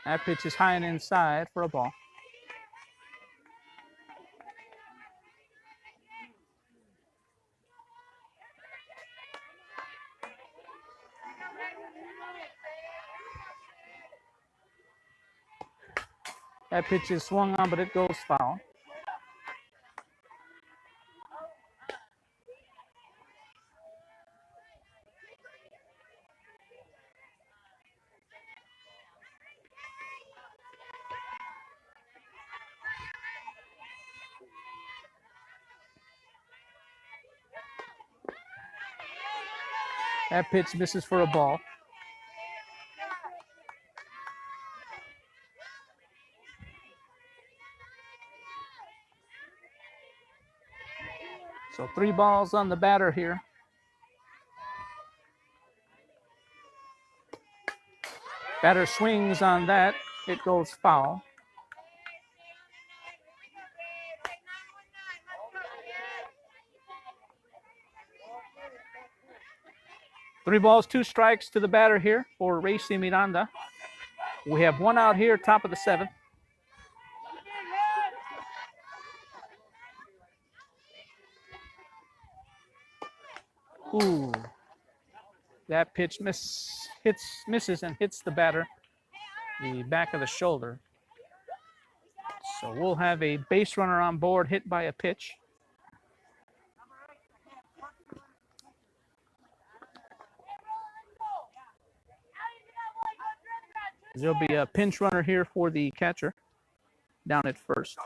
That pitch is high and inside for a ball. That pitch is swung on, but it goes foul. That pitch misses for a ball. So 3 balls on the batter here. Batter swings on that. It goes foul. Three balls, 2 strikes to the batter here for Racy Miranda. We have 1 out here, top of the 7th. Ooh, that pitch misses and hits the batter, the back of the shoulder. So we'll have a base runner on board hit by a pitch. There'll be a pinch runner here for the catcher down at first.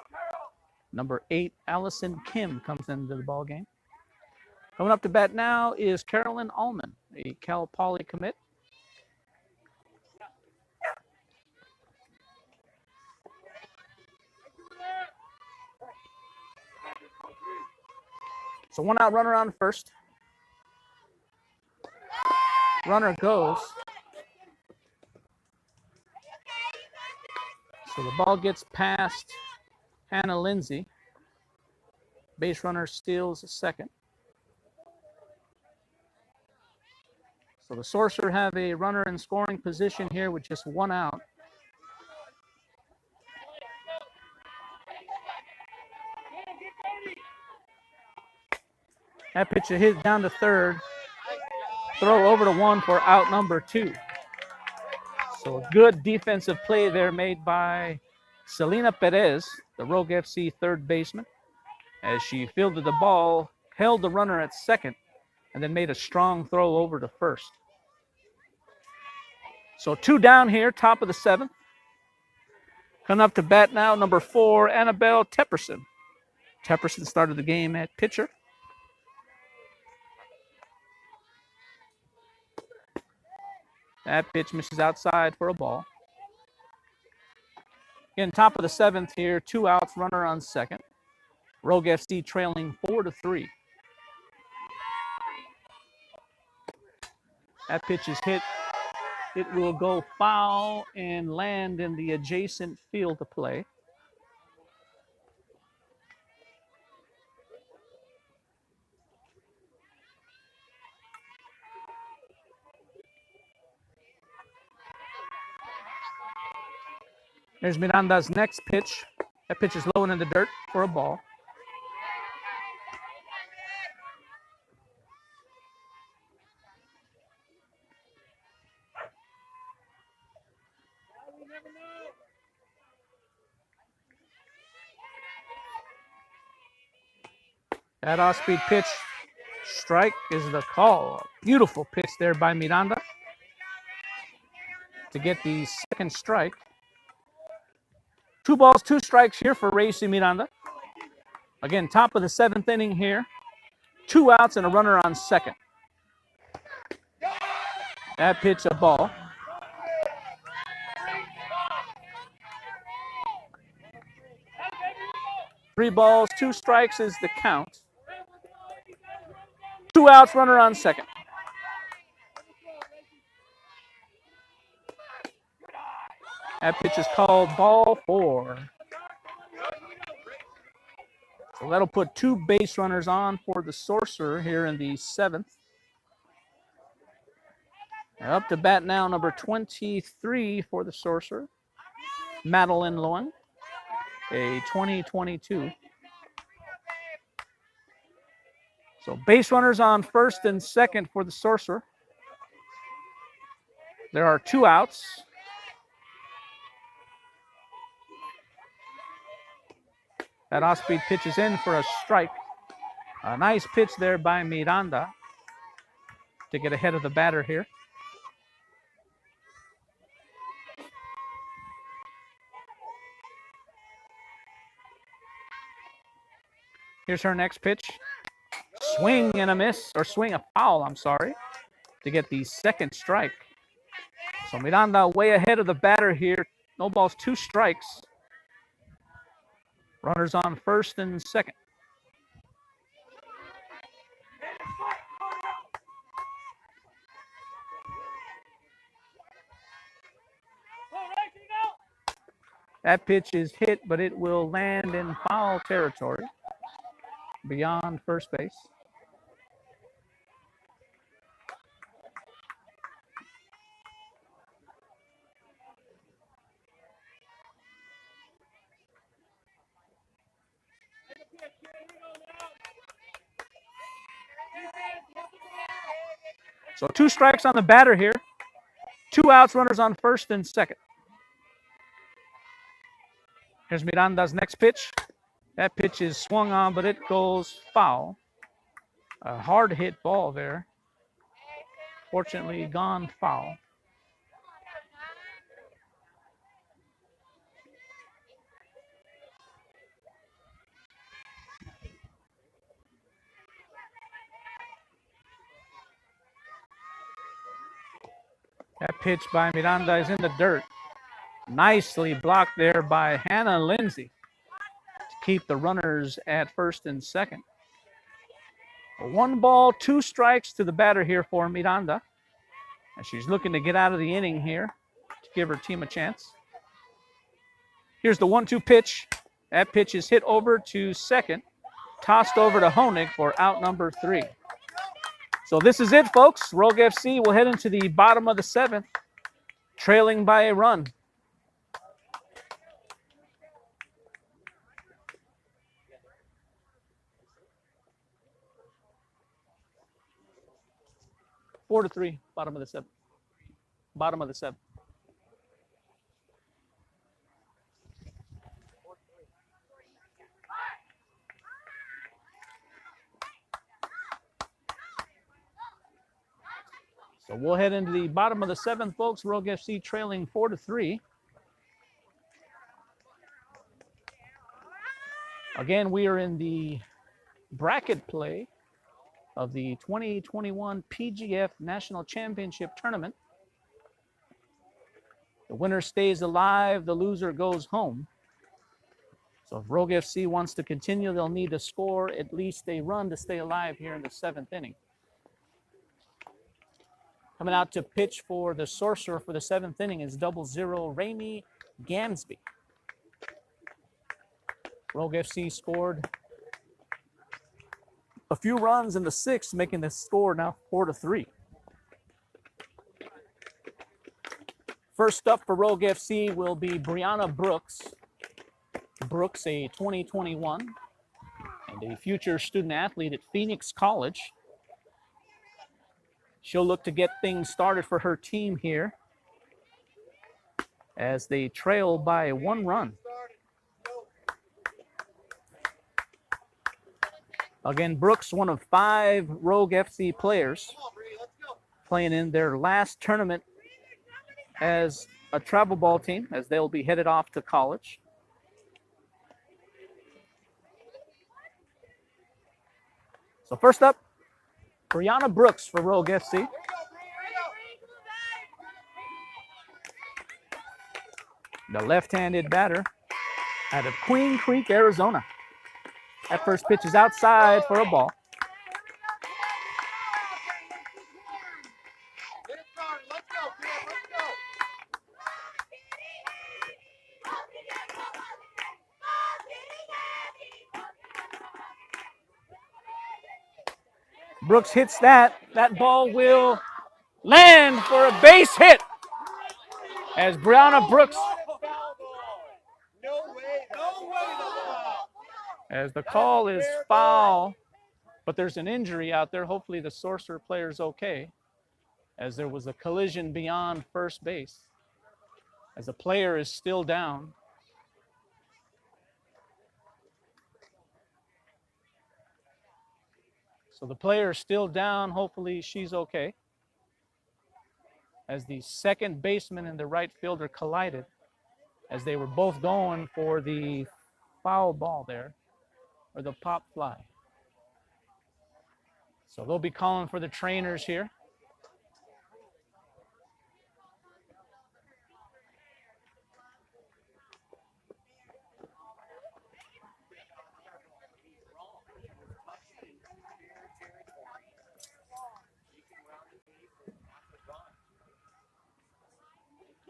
Number 8, Allison Kim comes into the ball game. Coming up to bat now is Carolyn Allman, a Cal Poly commit. So 1 out, runner on first. Runner goes. So the ball gets past Hannah Lindsey. Base runner steals second. So the Sorcerer have a runner in scoring position here with just 1 out. That pitch is hit down to third. Throw over to 1 for out number 2. So good defensive play there made by Selena Perez, the Rogue FC third baseman, as she fielded the ball, held the runner at second, and then made a strong throw over to first. So 2 down here, top of the 7th. Coming up to bat now, number 4, Annabelle Tepperson. Tepperson started the game at pitcher. That pitch misses outside for a ball. Again, top of the 7th here, 2 outs, runner on second. Rogue FC trailing 4-3. That pitch is hit. It will go foul and land in the adjacent field to play. Here's Miranda's next pitch. That pitch is low and in the dirt for a ball. That off-speed pitch, strike is the call. Beautiful pitch there by Miranda to get the second strike. 2 balls, 2 strikes here for Racy Miranda. Again, top of the 7th inning here. 2 outs and a runner on second. That pitch, a ball. Three balls, 2 strikes is the count. 2 outs, runner on second. That pitch is called ball 4. So that'll put 2 base runners on for the Sorcerer here in the 7th. Up to bat now, number 23 for the Sorcerer, Madeleine Lewin, a 2022. So base runners on first and second for the Sorcerer. There are 2 outs. That off-speed pitch is in for a strike. A nice pitch there by Miranda to get ahead of the batter here. Here's her next pitch. Swing and a miss, or swing a foul, I'm sorry, to get the second strike. So Miranda way ahead of the batter here. No balls, 2 strikes. Runners on first and second. That pitch is hit, but it will land in foul territory beyond first base. So 2 strikes on the batter here. 2 outs, runners on first and second. Here's Miranda's next pitch. That pitch is swung on, but it goes foul. A hard hit ball there. Fortunately, gone foul. That pitch by Miranda is in the dirt. Nicely blocked there by Hannah Lindsey to keep the runners at first and second. 1 ball, 2 strikes to the batter here for Miranda. And she's looking to get out of the inning here to give her team a chance. Here's the 1-2 pitch. That pitch is hit over to second, tossed over to Honig for out number 3. So this is it, folks. Rogue FC will head into the bottom of the 7th, trailing by a run. Four to 3, bottom of the 7th. Bottom of the 7th. So we'll head into the bottom of the 7th, folks. Rogue FC trailing 4 to 3. Again, we are in the bracket play of the 2021 PGF National Championship Tournament. The winner stays alive, the loser goes home. So if Rogue FC wants to continue, they'll need to score at least a run to stay alive here in the 7th inning. Coming out to pitch for the Sorcerer for the 7th inning is 00 Raimi Gansby. Rogue FC scored a few runs in the 6th, making the score now 4 to 3. First up for Rogue FC will be Brianna Brooks. Brooks, a 2021 and a future student athlete at Phoenix College. She'll look to get things started for her team here as they trail by 1 run. Again, Brooks, one of 5 Rogue FC players playing in their last tournament as a travel ball team, as they'll be headed off to college. So first up, Brianna Brooks for Rogue FC. The left-handed batter out of Queen Creek, Arizona. That first pitch is outside for a ball. Brooks hits that. That ball will land for a base hit as Brianna Brooks, as the call is foul, but there's an injury out there. Hopefully the Sorcerer player's okay, as there was a collision beyond first base, as the player is still down. So the player is still down. Hopefully she's okay, as the second baseman and the right fielder collided, as they were both going for the foul ball there, or the pop fly. So they'll be calling for the trainers here.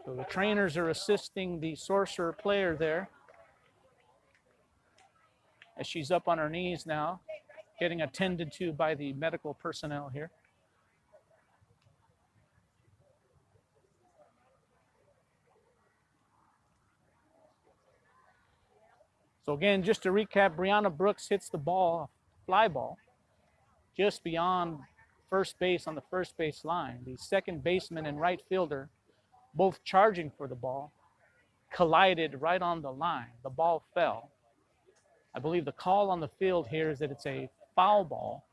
So the trainers are assisting the Sorcerer player there, as she's up on her knees now, getting attended to by the medical personnel here. So again, just to recap, Brianna Brooks hits the ball, fly ball, just beyond first base on the first base line. The second baseman and right fielder, both charging for the ball, collided right on the line. The ball fell. I believe the call on the field here is that it's a foul ball.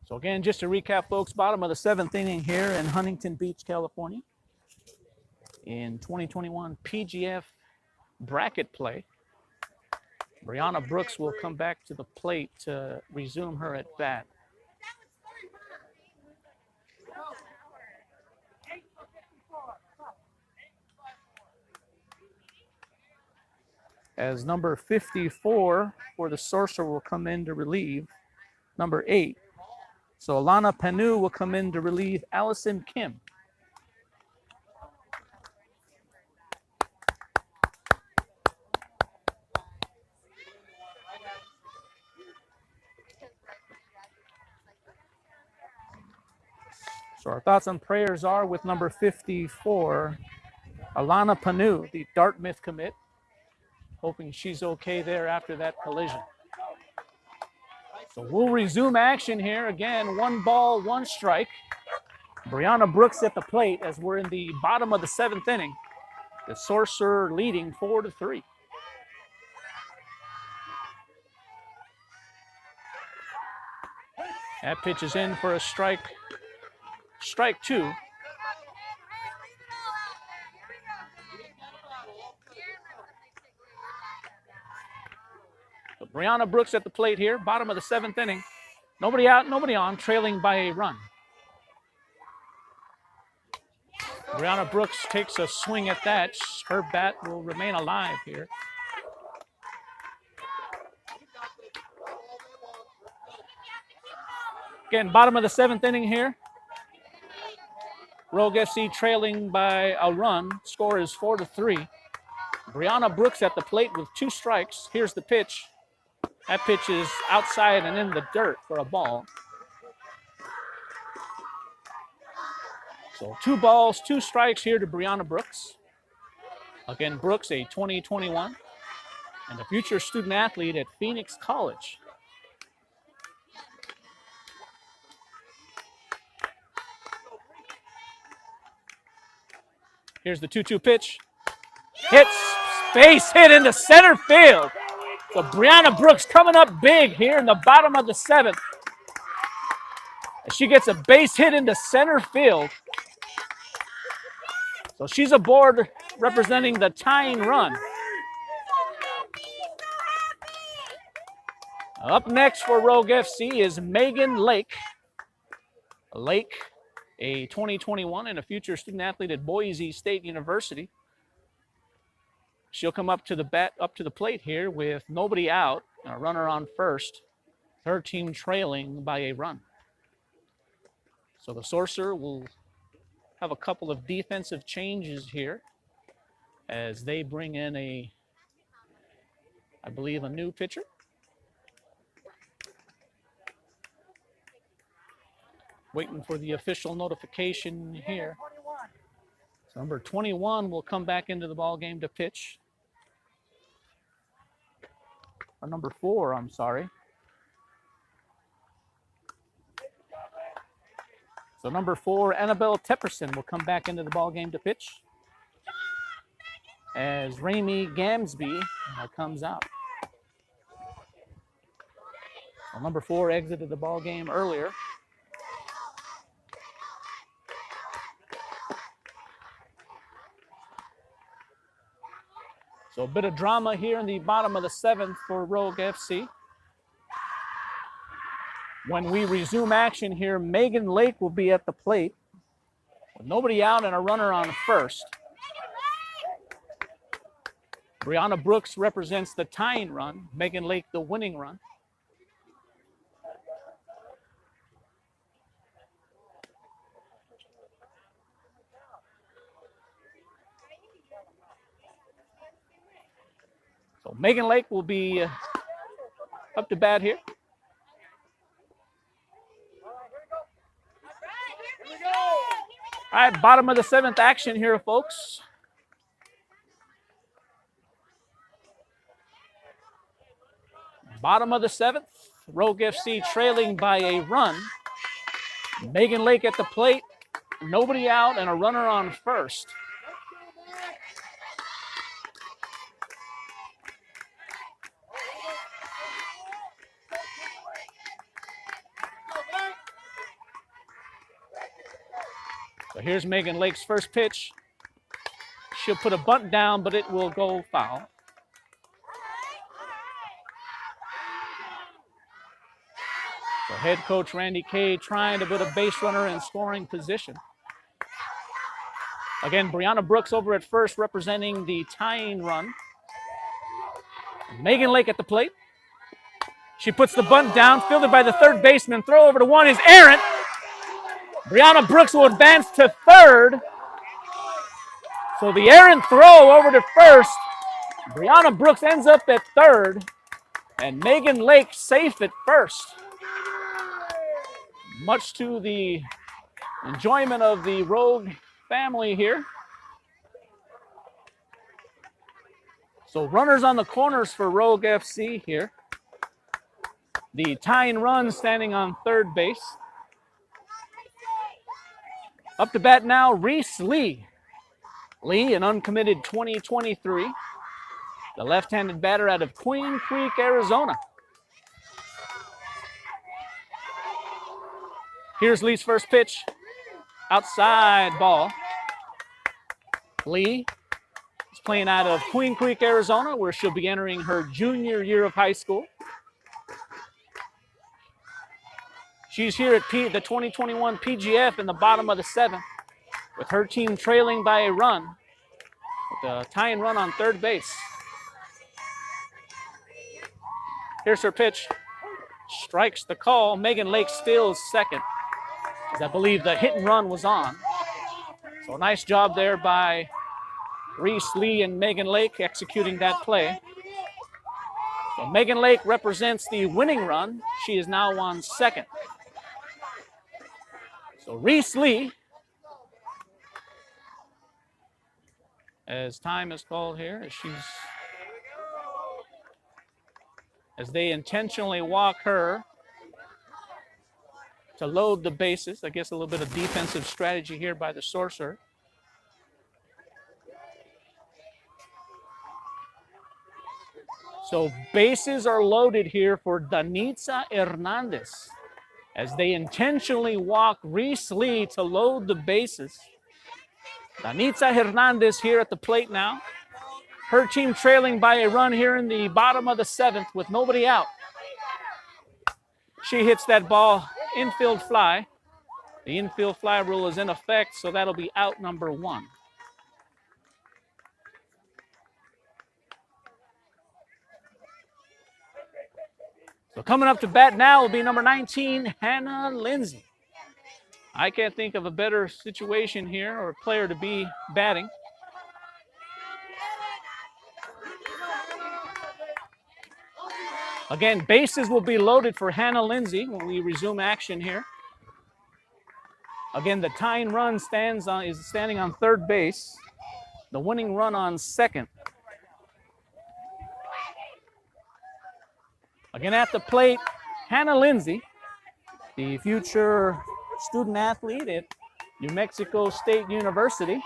So again, just to recap, folks, bottom of the 7th inning here in Huntington Beach, California, in 2021 PGF bracket play. Brianna Brooks will come back to the plate to resume her at bat. As number 54 for the Sorcerer will come in to relieve number 8. So Alana Panu will come in to relieve Allison Kim. So our thoughts and prayers are with number 54, Alana Panu, the Dartmouth commit, hoping she's okay there after that collision. So we'll resume action here. Again, 1 ball, 1 strike. Brianna Brooks at the plate as we're in the bottom of the 7th inning. The Sorcerer leading 4-3. That pitch is in for a strike. Strike 2. So Brianna Brooks at the plate here, bottom of the 7th inning. Nobody out, nobody on, trailing by a run. Brianna Brooks takes a swing at that. Her bat will remain alive here. Again, bottom of the 7th inning here. Rogue FC trailing by a run. Score is 4-3. Brianna Brooks at the plate with 2 strikes. Here's the pitch. That pitch is outside and in the dirt for a ball. So 2 balls, 2 strikes here to Brianna Brooks. Again, Brooks, a 2021 and a future student athlete at Phoenix College. Here's the 2-2 pitch. Hits, base hit into center field. So Brianna Brooks coming up big here in the bottom of the 7th. As she gets a base hit into center field. So she's aboard representing the tying run. Up next for Rogue FC is Megan Lake. Lake, a 2021 and a future student athlete at Boise State University. She'll come up to the plate here with nobody out, a runner on first. Her team trailing by a run. So the Sorcerer will have a couple of defensive changes here as they bring in I believe, a new pitcher. Waiting for the official notification here. So number 21 will come back into the ball game to pitch. Or number 4, I'm sorry. So number 4, Annabelle Tepperson will come back into the ball game to pitch as Raimi Gamsby comes out. Well, number 4 exited the ball game earlier. So a bit of drama here in the bottom of the 7th for Rogue FC. When we resume action here, Megan Lake will be at the plate with nobody out and a runner on first. Brianna Brooks represents the tying run, Megan Lake the winning run. So Megan Lake will be up to bat here. All right, bottom of the 7th action here, folks. Bottom of the 7th, Rogue FC trailing by a run. Megan Lake at the plate, nobody out and a runner on first. So here's Megan Lake's first pitch. She'll put a bunt down, but it will go foul. So head coach Randy Kay trying to put a base runner in scoring position. Again, Brianna Brooks over at first representing the tying run. Megan Lake at the plate. She puts the bunt down, fielded by the third baseman. Throw over to 1 is errant. Brianna Brooks will advance to third. So the errant throw over to first. Brianna Brooks ends up at third. And Megan Lake safe at first. Much to the enjoyment of the Rogue family here. So runners on the corners for Rogue FC here. The tying run standing on third base. Up to bat now, Reese Lee. Lee, an uncommitted 2023. The left-handed batter out of Queen Creek, Arizona. Here's Lee's first pitch. Outside ball. Lee is playing out of Queen Creek, Arizona, where she'll be entering her junior year of high school. She's here at the 2021 PGF in the bottom of the 7th, with her team trailing by a run, with a tying run on third base. Here's her pitch. Strikes the call. Megan Lake steals second, as I believe the hit and run was on. So nice job there by Reese Lee and Megan Lake executing that play. So Megan Lake represents the winning run. She is now on second. So Reese Lee, as time is called here, as they intentionally walk her to load the bases. I guess a little bit of defensive strategy here by the Sorcerer. So bases are loaded here for Danitza Hernandez as they intentionally walk Reese Lee to load the bases. Danitza Hernandez here at the plate now. Her team trailing by a run here in the bottom of the seventh with nobody out. She hits that ball infield fly. The infield fly rule is in effect, so that'll be out number one. So coming up to bat now will be number 19, Hannah Lindsey. I can't think of a better situation here or player to be batting. Again, bases will be loaded for Hannah Lindsey when we resume action here. Again, the tying run is standing on third base. The winning run on second. Again, at the plate, Hannah Lindsey, the future student athlete at New Mexico State University.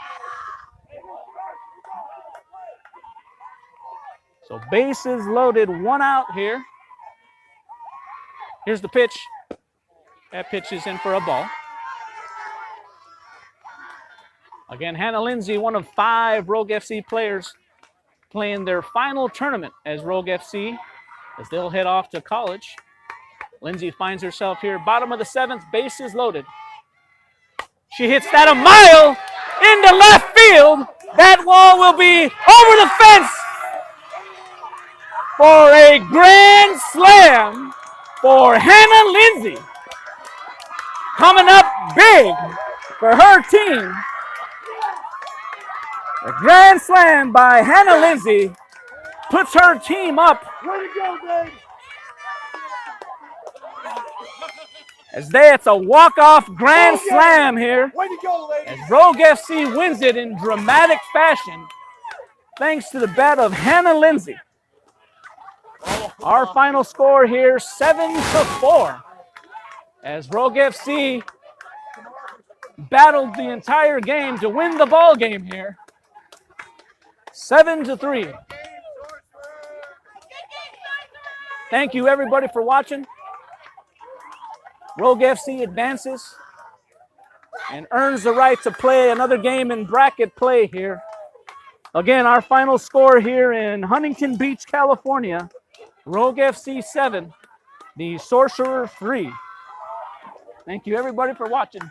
So bases loaded, one out here. Here's the pitch. That pitch is in for a ball. Again, Hannah Lindsey, one of 5 Rogue FC players playing their final tournament as Rogue FC as they'll head off to college. Lindsey finds herself here, bottom of the seventh, bases loaded. She hits that a mile into left field. That wall will be over the fence for a grand slam for Hannah Lindsey. Coming up big for her team. A grand slam by Hannah Lindsey puts her team up. Way to go, babe! It's a walk-off grand slam here. Way to go, ladies! As Rogue FC wins it in dramatic fashion thanks to the bat of Hannah Lindsey. Our final score here, 7-4. As Rogue FC battled the entire game to win the ball game here. 7-3. Thank you, everybody, for watching. Rogue FC advances and earns the right to play another game in bracket play here. Again, our final score here in Huntington Beach, California. Rogue FC 7, the Sorcerer 3. Thank you, everybody, for watching.